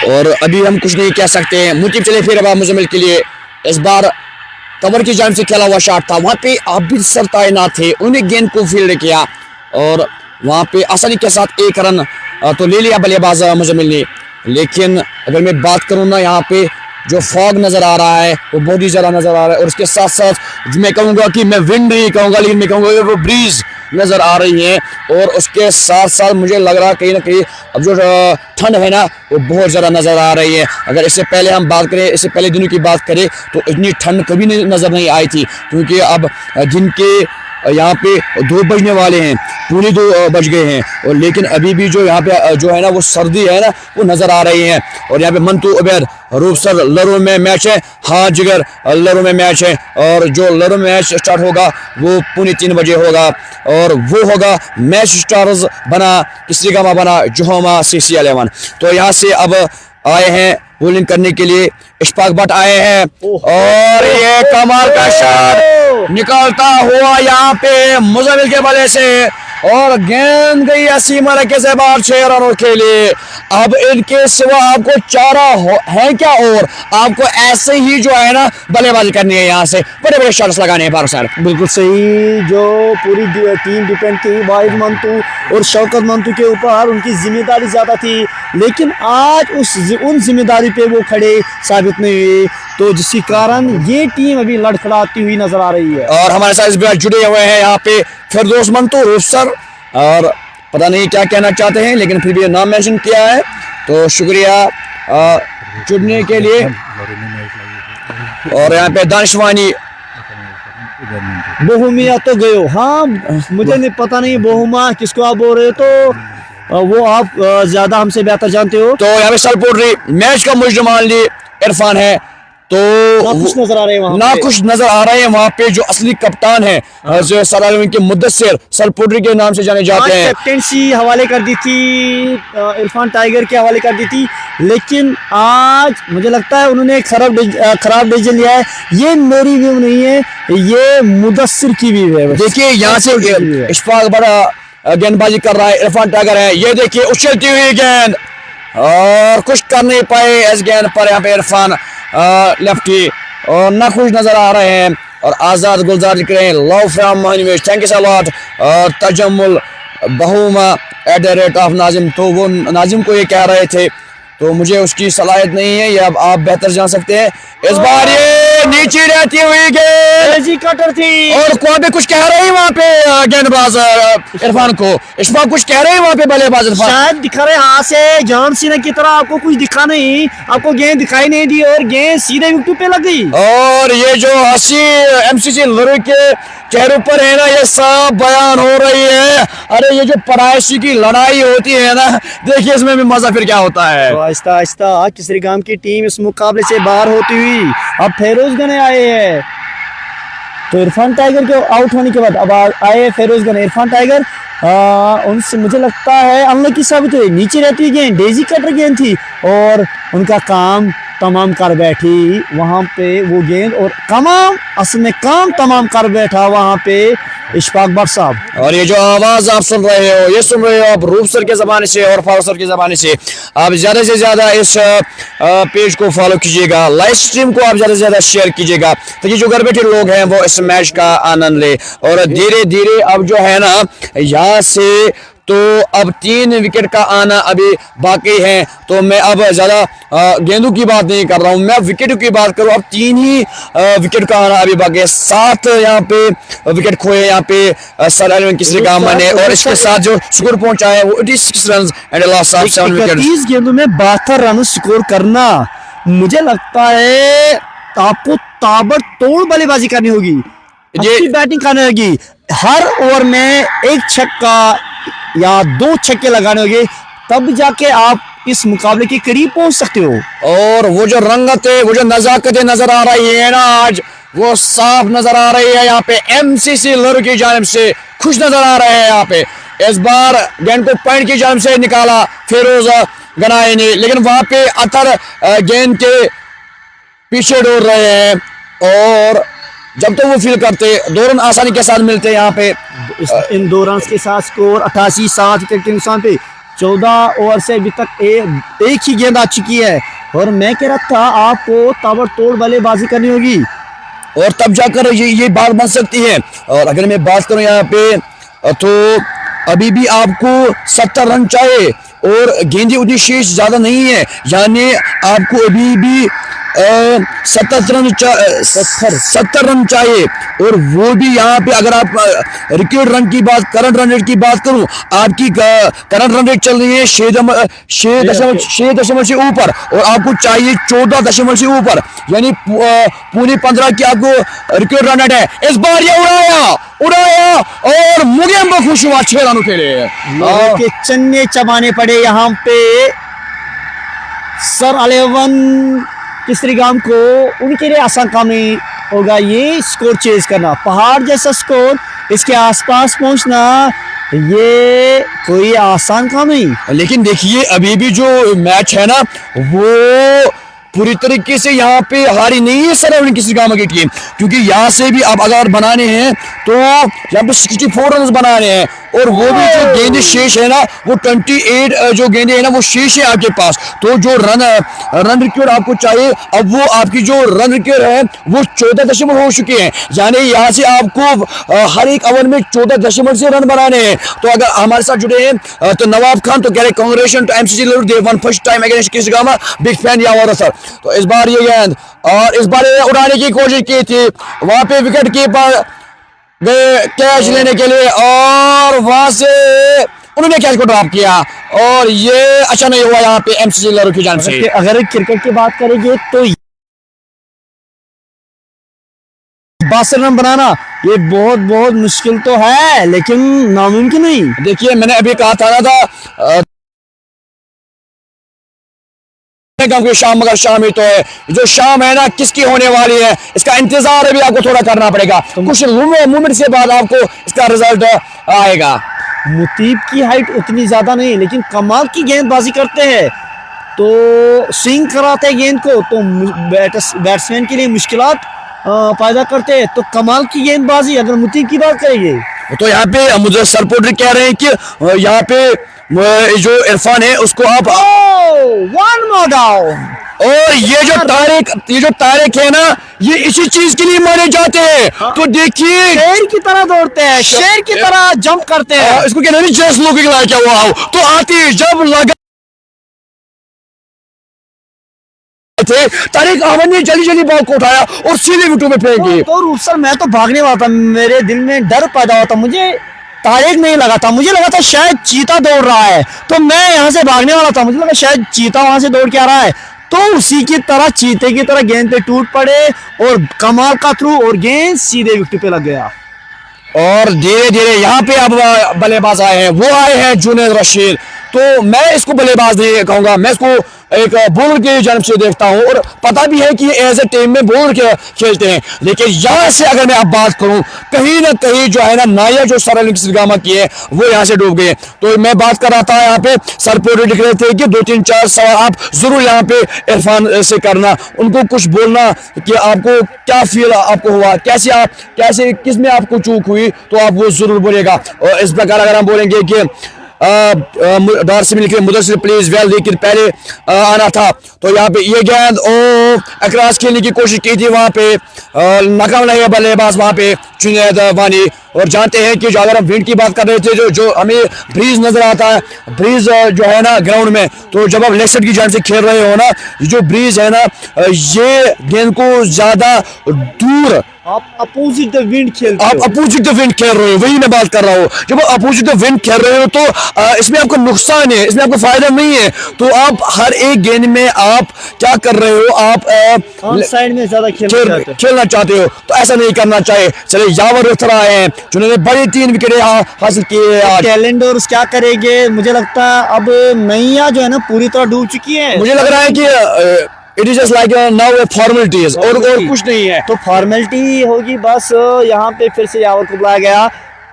और अभी हम कुछ नहीं कह सकते हैं। मुतीब चले फिर अब मुजम्मिल के लिए, इस बार कवर की जानिब से खेला हुआ शॉट था, वहां पे आबिद सर तैनात थे, उन्हें गेंद को फील्ड किया और वहां पे आसानी के साथ एक रन तो ले लिया बल्लेबाज मुजम्मिल ने। लेकिन अगर मैं बात करूं ना, यहाँ पे जो फॉग नजर आ रहा है वो बहुत ही ज्यादा नजर आ रहा है, और इसके साथ साथ मैं कहूंगा कि मैं विंड नहीं कहूंगा, लेकिन मैं कहूंगा वो ब्रीज नजर आ रही है, और उसके साथ साथ मुझे लग रहा है कहीं ना कहीं अब जो ठंड है ना वो बहुत ज़्यादा नज़र आ रही है। अगर इससे पहले हम बात करें, इससे पहले दिनों की बात करें तो इतनी ठंड कभी नज़र नहीं आई थी, क्योंकि अब दिन के यहाँ पे 2 बजने वाले हैं, पूरे 2 बज गए हैं, और लेकिन अभी भी जो यहाँ पे जो है ना वो सर्दी है ना वो नज़र आ रही है। और यहाँ पे मंतू उबैद रूपसर लरू में मैच है, हाँ जिगर लरू में मैच है, और जो लरू में मैच स्टार्ट होगा वो 2:45 बजे होगा, और वो होगा मैच स्टार्स बना किसरिगामा बना जोहोमा CC11। तो यहाँ से अब आए हैं बॉलिंग करने के लिए, इशफाक भट्ट आए हैं, और ये कमाल का शॉट निकलता हुआ यहाँ पे मुजम्मिल के बल्ले से, और गेंद गई असीम रखे से बाहर 6 रनों के लिए। अब इनके सिवा आपको चारा है क्या, और आपको ऐसे ही जो है ना बल्लेबाजी करनी है, यहाँ से बड़े बड़े शॉट्स लगाने हैं फारूक सर। बिल्कुल सही, जो पूरी टीम डिपेंड थी वाहिद मंतू और शौकत मंतू के ऊपर, उनकी जिम्मेदारी ज़्यादा थी, लेकिन आज उन जिम्मेदारी पे वो खड़े साबित नहीं हुए, तो जिसके कारण ये टीम अभी लड़खड़ाती हुई नजर आ रही है। और हमारे साथ इस बार जुड़े हुए हैं यहाँ पे फिरदौस मंतू रूपसर, और पता नहीं क्या कहना चाहते हैं, लेकिन फिर भी नाम मेंशन किया है, तो शुक्रिया जुड़ने के लिए। और यहाँ पे दानिशवानी बोहुमिया तो गयो, हाँ मुझे नहीं पता नहीं बोहुमा किसको आप बोल रहे हो, तो वो आप ज्यादा हमसे बेहतर जानते हो। तो यहाँ पे सलपोटरी मैच का मुजमान इरफान है, तो ना कुछ नजर आ रहे हैं वहाँ ना पे। कुछ नजर आ रहे हैं वहाँ पे। जो असली कप्तान है जो सलालम के मुद्दस्सिर सलपोटरी के नाम से जाने जाते हैं, कैप्टेंसी हवाले कर दी थी, इरफान टाइगर के हवाले कर दी थी, लेकिन आज मुझे लगता है उन्होंने एक खराब डिसीजन लिया है। ये मेरी व्यू नहीं है, ये मुदस्सिर की व्यू है। देखिए यहाँ से इशफाक बड़ा गेंदबाजी कर रहा है, इरफान टाइगर है, ये देखिए उछलती हुई गेंद, और कुछ कर नहीं पाए इस गेंद पर यहाँ पे इरफान लेफ्टी, और ना खुश नजर आ रहे हैं। और आजाद गुलजार लिख रहे हैं लव फ्रॉम मोहनिवेश, थैंक यू सो लॉट। और तजम्मुल बहुमा @ नाजिम, तो वो नाजिम को ये कह रहे थे, तो मुझे उसकी सलाहियत नहीं है, ये अब आप बेहतर जान सकते हैं। इस बार ये नीचे रहती हुई गेंद कटर थी, और वहाँ पे कुछ कह रहे हैं वहाँ पे गेंदबाज इरफान को, इशफाक कुछ कह रहे हैं वहाँ पे बल्लेबाज इरफान, शायद दिखा रहे हाथ से जॉन सीना की तरह, आपको कुछ दिखा नहीं, आपको गेंद दिखाई नहीं दी और गेंद सीधे विकेट पे लग गई। और ये जो हंसी MCC लड़े के चेहरों पर है ना, ये साफ बयान हो रही है। अरे ये जो परायशी की लड़ाई होती है ना, देखिए इसमें भी मजा फिर क्या होता है। तो आहिस्ता आहिस्ता किसरिगाम की टीम इस मुकाबले से बाहर होती हुई अब फेरोज गने आए हैं। तो इरफान टाइगर के आउट होने के बाद अब आए फेरोज गने। इरफान टाइगर उनसे मुझे लगता है अनलकी साबित हुई, नीचे रहती हुई गेंद डेजी कटर गेंद थी, और उनका काम तमाम कर बैठी वहां पे वो गेंद, और असल में काम तमाम कर बैठा वहां पे इशफाक भट्ट साहब। और ये जो आवाज आप सुन रहे हो, ये सुन रहे हो आप रूप सर के ज़माने से और फारूक सर के ज़माने से। आप ज़्यादा से ज़्यादा इस पेज को फॉलो कीजिएगा, लाइव स्ट्रीम को आप ज़्यादा से ज़्यादा शेयर कीजिएगा, ताकि जो घर बैठे लोग हैं वो इस मैच का आनंद ले। और धीरे धीरे अब जो है ना यहाँ से तो अब 3 विकेट का आना अभी बाकी है। तो मैं अब ज़्यादा गेंदों की बात नहीं कर रहा हूँ, मैं विकेट की बात करूँ। अब 3 ही विकेट का आना अभी बाकी है। 7 यहाँ पे विकेट खोए यहाँ पे सर अरविंद केसरीगामा ने, और इसके साथ जो स्कोर पहुंचा है वो 86 run and loss of 7 wicket. 31 गेंदों में 72 रन स्कोर करना, मुझे लगता है आपको ताबड़तोड़ बल्लेबाजी करनी होगी, अच्छी बैटिंग करनी होगी। हर ओवर में 1 छक्का या 2 छक्के लगाने होंगे, तब जाके आप इस मुकाबले के करीब पहुंच सकते हो। और वो जो रंगत है, वो जो नजाकतें नजर आ रही है ना आज, वो साफ नजर आ रही है। यहाँ पे एमसीसी लरू की जानिब से खुश नजर आ रहे हैं। यहाँ पे इस बार गेंद को पॉइंट की जानिब से निकाला फिरोज गनाई ने, लेकिन वहां पे अतर गेंद के पीछे दौड़ रहे हैं, और जब तो वो फील करते 2 रन आसानी के साथ मिलते हैं यहाँ पे। इन 2 रन के साथ स्कोर 88, 7 विकेट के नुकसान पे 14 ओवर से अभी तक एक ही गेंद आ चुकी है। और मैं कह रहा था आपको ताबड़तोड़ बल्लेबाजी करनी होगी, और तब जाकर ये बात बन सकती है। और अगर मैं बात करूं यहाँ पे, तो अभी भी आपको 70 रन चाहिए, और गेंदें उतनी शेष ज्यादा नहीं है, यानी आपको अभी भी 70 रन चाहिए। और वो भी यहाँ पे अगर आप रिकॉर्ड रन की बात, करंट रन रेट की बात करूं, आपकी करंट रन रेट चल रही है 6 से ऊपर, और आपको चाहिए 14 से ऊपर, यानी पूरी 15 की आपको रिकॉर्ड रन रेट है। इस बार ये उड़ाया और मुगेम्बो खुश हुआ 6 रनों के लिए। के चन्ने चबाने पड़े यहाँ पे सर अलेवन केसरीगाम को। उनके लिए आसान काम नहीं होगा ये स्कोर चेज करना, पहाड़ जैसा स्कोर इसके आसपास पहुंचना ये कोई आसान काम नहीं। लेकिन देखिए अभी भी जो मैच है ना, वो पूरी तरीके से यहाँ पे हारी नहीं है सर अरविंद केसरीगामा की टीम, क्योंकि यहाँ से भी अब अगर बनाने हैं तो यहाँ पे 64 रन बनाने हैं, और वो भी जो गेंदे शेष है ना, वो 28 जो गेंदे है ना वो शेष है आपके पास। तो जो रन रिकॉर्ड आपको चाहिए, अब वो आपकी जो रन रिकॉर्ड है वो 14 हो चुके हैं, यानी यहाँ से आपको हर एक ओवर में 14 से रन बनाने हैं। तो अगर हमारे साथ जुड़े हैं तो नवाब खान तो कह रहे कांग्रेचुलेशन टू एमसीसी लरू, they won first time against केसरीगामा, बिग फैन या और सर। तो इस बार ये गेंद, और इस बार उड़ाने की कोशिश की थी, वहां पे विकेट कीपर गए कैच लेने के लिए, और वहां से उन्होंने कैच को ड्रॉप किया, और ये अच्छा नहीं हुआ यहाँ पे एमसीसी लरू की जानिब से। अगर क्रिकेट की बात करेंगे तो 62 रन बनाना ये बहुत मुश्किल तो है, लेकिन नामुमकिन नहीं। देखिए मैंने अभी कहा था ना शाम, मगर शाम ही तो है, जो शाम है ना किसकी होने वाली है इसका इंतजार भी आपको थोड़ा करना पड़ेगा। कुछ मोमेंट से बाद आपको इसका रिजल्ट आएगा। मुतीब की हाइट उतनी ज्यादा नहीं, लेकिन कमाल की गेंदबाजी करते हैं, तो स्विंग कराते हैं गेंद को, तो बैट्समैन के लिए मुश्किलात पैदा करते हैं। तो कमाल की गेंदबाजी अगर मुतीब की बात करेंगे तो यहाँ पे मुझे सरपोर्टर कह रहे हैं कि यहाँ पे जो इरफान है उसको आप वन मोर डाउन, और ये जो तारिक है ना, ये इसी चीज के लिए माने जाते हैं। तो देखिए शेर की तरह दौड़ते हैं, शेर की तरह जंप करते हैं, इसको कहते हैं just looking like a wow. तो आती जब लगा थे, तारिक अहमद ने जल्दी बॉल को उठाया और सीधे विकेट पे फेंक दी। तो सर मैं तो भागने वाला था, मेरे दिल में डर पैदा हुआ था, मुझे तारिक नहीं लगा था, मुझे लगा था शायद चीता दौड़ रहा है, तो मैं यहाँ से भागने वाला था, मुझे लगा शायद चीता वहां से दौड़ के आ रहा है, तो उसी की तरह चीते की तरह गेंद पे टूट पड़े और कमाल का थ्रू, और गेंद सीधे विकेट पे लग गया। और धीरे धीरे यहाँ पे अब बल्लेबाज आए हैं, वो आए हैं जुनैद रशीद। तो मैं इसको बल्लेबाज नहीं कहूंगा, मैं इसको एक बॉलर के जन्म से देखता हूं, और पता भी है कि एज ए टीम में बॉलर खेलते हैं। लेकिन यहाँ से अगर मैं अब बात करूं, कहीं ना कहीं जो है ना नाया जो सर अरविंद केसरीगामा की है वो यहाँ से डूब गए। तो मैं बात कर रहा था यहाँ पे सरपोर्टर लिख रहे थे कि 2-3-4 सवाल आप जरूर यहाँ पे इरफान से करना, उनको कुछ बोलना कि आपको क्या फील आपको हुआ, कैसे किस में आपको चूक हुई, तो आप वो जरूर बोलेगा। और इस प्रकार अगर हम बोलेंगे कि दार से मिलकर मुदस्सिर प्लीज वेल, लेकिन पहले आना था। तो यहाँ पे ये गेंद अक्रॉस खेलने की कोशिश की थी, वहाँ पे नाकाम नहीं है बल्लेबाज वहाँ पे जुनैद वानी। और जानते हैं कि जो अगर हम विंड की बात कर रहे थे, जो हमें ब्रीज नजर आता है, ब्रीज जो है ना ग्राउंड में, तो जब आप लेग साइड की जान से खेल रहे हो ना, जो ब्रीज है ना, ये गेंद को ज्यादा दूर आप अपोजिट द विंड खेलते आप हो। अपोजिट द विंड खेल रहे हो, वही मैं बात कर रहा हूँ। जब आप अपोजिट द विंड खेल रहे हो तो इसमें आपको नुकसान है, इसमें आपको फायदा नहीं है। तो आप हर एक गेंद में आप क्या कर रहे हो, आप ऑन साइड में ज्यादा खेलना चाहते हो, तो ऐसा नहीं करना चाहिए। चले यावर उतरा है जिन्होंने बड़ी 3 विकेट हासिल किए आज। कैलेंडर्स क्या करेंगे? मुझे लगता है अब नैया जो है ना पूरी तरह डूब चुकी है। मुझे लग रहा है कि it is just like now A formalities, और कुछ नहीं है। तो फॉर्मेलिटी होगी बस। यहाँ पे फिर से यावर को बुलाया गया,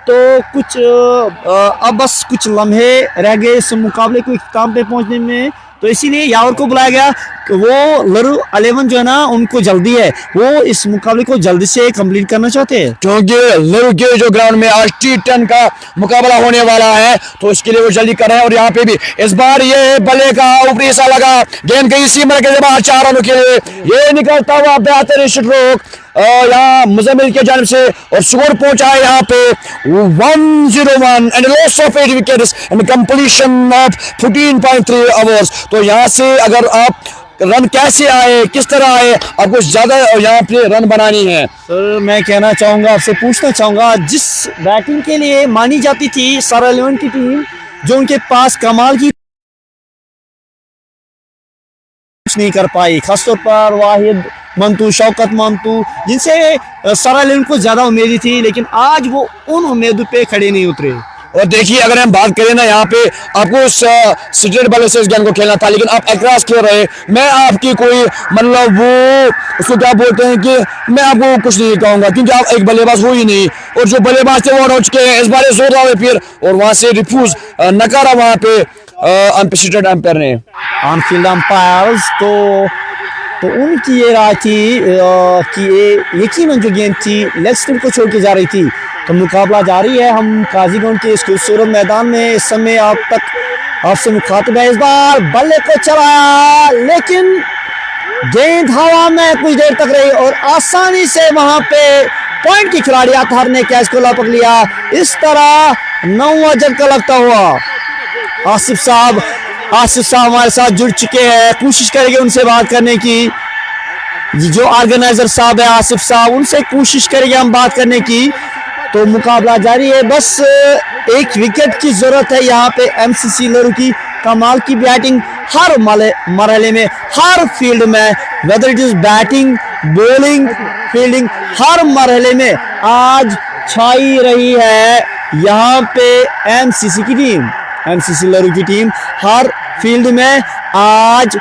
तो कुछ अब बस कुछ लम्हे रह गए इस मुकाबले को इख्तिताम पे पहुंचने में, तो इसीलिए यावर को बुलाया गया। वो लरू 11 जो है ना, उनको जल्दी है, वो इस मुकाबले को जल्दी से कंप्लीट करना चाहते हैं, क्योंकि लरू के जो ग्राउंड में आज T10 का मुकाबला होने वाला है, तो इसके लिए वो जल्दी कर रहे हैं। और यहाँ पे भी इस बार ये बल्ले का ऊपरी हिस्सा लगा, गेंद गई सीमा के बाहर 4 रनों के लिए, ये निकलता हुआ बेहतरीन स्ट्रोक यहाँ मुजम्मिल के जानिब से, और स्कोर पहुंचा है यहाँ पे 101 and loss of 8 wickets and completion of 14.3 overs. तो यहाँ से अगर आप रन कैसे आए, किस तरह आए, आपको ज्यादा यहाँ पे रन बनानी है। सर मैं कहना चाहूंगा, आपसे पूछना चाहूंगा, जिस बैटिंग के लिए मानी जाती थी सर 11 की टीम, जो उनके पास कमाल की कुछ नहीं कर पाई, खासतौर पर वाहिद मंतू, शौकत मंतू, जिनसे सर 11 को ज्यादा उम्मीद थी, लेकिन आज वो उन उम्मीदों पे खड़े नहीं उतरे। और देखिए अगर हम बात करें ना, यहाँ पे आपको स्ट्रेट बॉलर से इस गेंद को खेलना था, लेकिन आप अक्रॉस खेल रहे। मैं आपकी कोई मतलब वो उसको क्या बोलते हैं कि मैं आपको कुछ नहीं कहूंगा, क्योंकि आप एक बल्लेबाज हो ही नहीं, और जो बल्लेबाज थे वो आउट हो चुके हैं। इस बार जोर रहा है फिर, और वहां से रिफ्यूज नकारा वहां पे अनप्रेसिडेंटेड अंपायर ने, ऑन-फील्ड अंपायर्स। तो उनकी ये राय थी कि ये यकीनन जो गेंद थी लेग स्टंप को छोड़ के जा रही थी। तो मुकाबला जारी है, हम काजीगुंड के इस खूबसूरत मैदान में इस समय आप तक आपसे मुखातिब है। इस बार बल्ले को चलाया, लेकिन गेंद हवा में कुछ देर तक रही, और आसानी से वहां पे पॉइंट की खिलाड़ी अतहर ने कैच को लपक लिया। इस तरह 9वां झटका लगता हुआ आसिफ साहब हमारे साथ जुड़ चुके हैं, कोशिश करेंगे उनसे बात करने की। जो ऑर्गेनाइजर साहब है आसिफ साहब, उनसे कोशिश करेंगे हम बात करने की। तो मुकाबला जारी है, बस एक विकेट की जरूरत है यहाँ पे एमसीसी लरू की। कमाल की बैटिंग हर मरहले में, हर फील्ड में, whether it is batting, bowling, fielding, हर मरहले में आज छाई रही है यहाँ पे एमसीसी की टीम, एमसीसी लरू की टीम। हर फील्ड में आज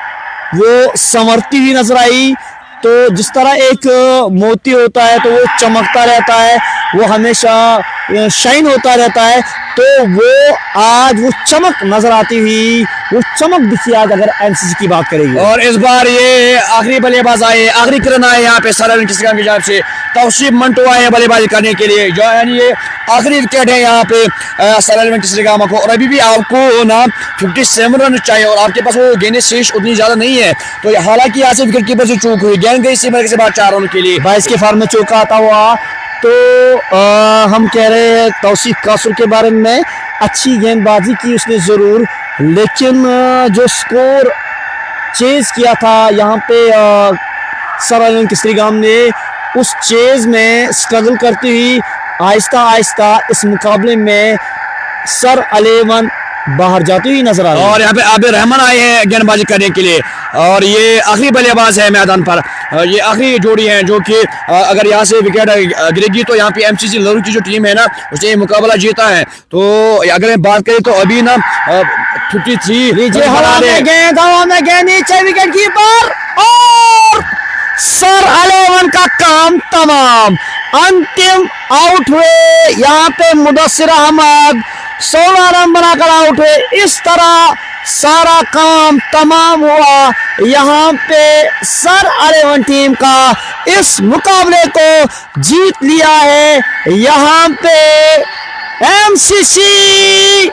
वो संवरती हुई नजर आई। तो जिस तरह एक मोती होता है तो वो चमकता रहता है, वो हमेशा शाइन होता रहता है, तो वो आज वो चमक नजर आती हुई, वो चमक दिखी आज अगर एमसीसी की बात करेंगे। और इस बार ये आखिरी बल्लेबाज आए, आखिरी रन आए यहाँ पे सर किसी की जानिब से। तौसीफ मंटो आए हैं बल्लेबाजी करने के लिए, जो यानी ये आखिरी विकेट है यहाँ पे सर किसी को। और अभी भी आपको ना 57 रन चाहिए, और आपके पास वो गेंदें शेष उतनी ज्यादा नहीं है। तो हालांकि यहाँ से विकेट कीपर से चूक हुई, गेंद गई सीमा के बाद 4 रन के लिए। 22 के फार में चौका आता हुआ। तो हम कह रहे हैं तौसीफ कासुर के बारे में, अच्छी गेंदबाजी की उसने जरूर, लेकिन जो स्कोर चेज किया था यहाँ पे सर किसरीगाम ने, उस चेज में स्ट्रगल करती हुई आहिस्ता आहिस्ता इस मुकाबले में सर 11 बाहर जाती हुई नजर आ रही है। और यहाँ पे आबिर रहमान आए हैं गेंदबाजी करने के लिए, और ये आखिरी बल्लेबाज है मैदान पर। ये आखिरी जोड़ी है जो कि अगर यहाँ से विकेट गिरेगी तो यहाँ पे एमसीसी लरू की जो टीम है ना, उसने ये मुकाबला जीता है। तो अगर हम बात करें तो अभी ना 53 हवा में गेंद नीचे, विकेट कीपर, और सर 11 का काम तमाम। अंतिम आउट हुए यहाँ पे मुदस्सिर अहमद, 16 रन बनाकर आउट हुए। इस तरह सारा काम तमाम हुआ यहाँ पे सर 11 टीम का। इस मुकाबले को जीत लिया है यहाँ पे एमसीसी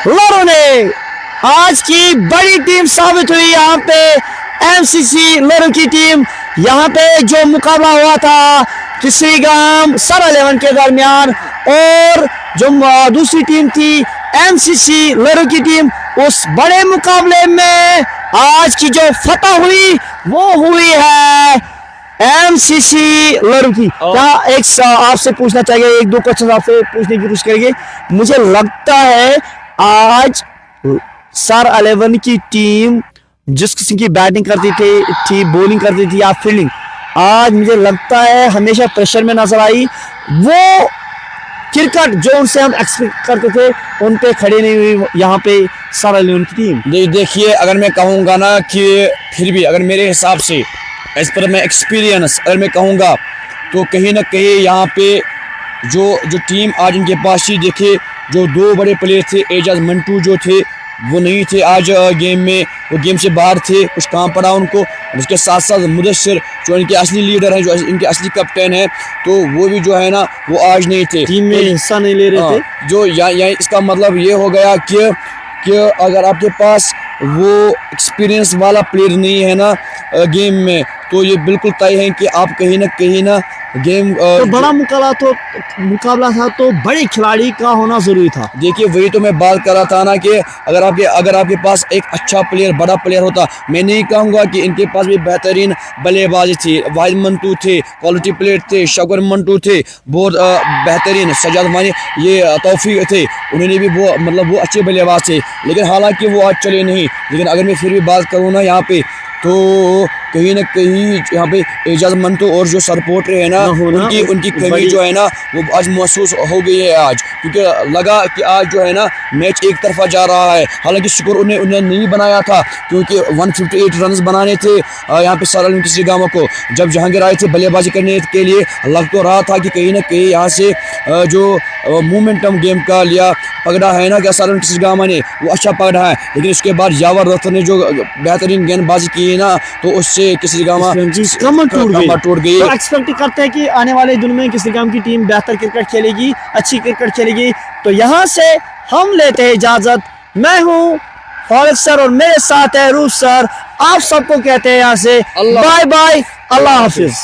लरो ने आज की बड़ी टीम साबित हुई यहाँ पे एमसीसी लरो की टीम। यहाँ पे जो मुकाबला हुआ था किसरीगाम सर 11 के दरमियान और जो दूसरी टीम थी एमसीसी लरो की टीम, उस बड़े मुकाबले में आज की जो फतह हुई वो हुई है एमसीसी लरू की। क्या एक आपसे पूछना चाहिए, एक दो क्वेश्चन आपसे पूछने की कोशिश करेंगे। मुझे लगता है आज सर 11 की टीम जिस किस्म की बैटिंग करती थी बॉलिंग करती थी या फील्डिंग, आज मुझे लगता है हमेशा प्रेशर में नजर आई। वो क्रिकेट जो उनसे हम एक्सपेक्ट करते थे उन पे खड़े नहीं हुई यहाँ पे सर 11 की टीम। देखिए, अगर मैं कहूँगा ना कि फिर भी अगर मेरे हिसाब से एज पर मैं एक्सपीरियंस अगर मैं कहूँगा तो कहीं ना कहीं यहाँ पे जो टीम आज इनके पास ही, देखिए जो दो बड़े प्लेयर थे एजाज मंटू जो थे वो नहीं थे आज गेम में, वो गेम से बाहर थे, कुछ काम पड़ा उनको। उसके साथ साथ मुदस्सिर जो इनके असली लीडर हैं, जो इनके असली कैप्टन हैं, तो वो भी जो है ना वो आज नहीं थे, टीम में हिस्सा नहीं ले रहे थे। जो या इसका मतलब ये हो गया कि अगर आपके पास वो एक्सपीरियंस वाला प्लेयर नहीं है ना गेम में, तो ये बिल्कुल तय है कि आप कहीं ना गेम तो बड़ा मुकाबला था तो बड़े खिलाड़ी का होना जरूरी था। देखिए वही तो मैं बात कर रहा था ना कि अगर आपके पास एक अच्छा प्लेयर, बड़ा प्लेयर होता, मैं नहीं कहूँगा कि इनके पास भी बेहतरीन बल्लेबाजी थी, वाहिद मंटू थे, क्वालिटी प्लेयर थे, शगर मंटू थे, बहुत बेहतरीन, सजाद मानी ये तौफीक थे, उन्होंने भी वो अच्छे बल्लेबाज थे, लेकिन हालांकि वो आज चले नहीं। लेकिन अगर मैं फिर भी बात करूँ ना यहाँ पे, तो कहीं ना कहीं यहाँ पे एजाज मंटू और जो सपोर्टर है ना उनकी कमी जो है ना वो आज महसूस हो गई है आज, क्योंकि लगा कि आज जो है ना मैच एक तरफा जा रहा है। हालांकि स्कोर उन्हें नहीं बनाया था, क्योंकि 158 रन बनाने थे यहाँ पे सर 11 किसरीगाम को। जब जहांगीर आए थे बल्लेबाजी करने के लिए, लग तो रहा था कि कहीं ना कहीं यहाँ से जो मोमेंटम गेम का लिया पकड़ा है ना क्या सर 11 किसरीगाम ने, वो अच्छा पकड़ा है। लेकिन उसके बाद यावर रथ ने जो बेहतरीन गेंदबाजी की है ना, तो उससे किसरीगामा कमर टूट गई। तो एक्सपेक्ट करते हैं कि आने वाले दिनों में किसरीगाम की टीम बेहतर क्रिकेट खेलेगी, अच्छी क्रिकेट खेलेगी। तो यहाँ से हम लेते हैं इजाजत। मैं हूँ फारिद सर और मेरे साथ है रूफ सर। आप सबको कहते हैं यहाँ से बाय बाय, अल्लाह हाफिज।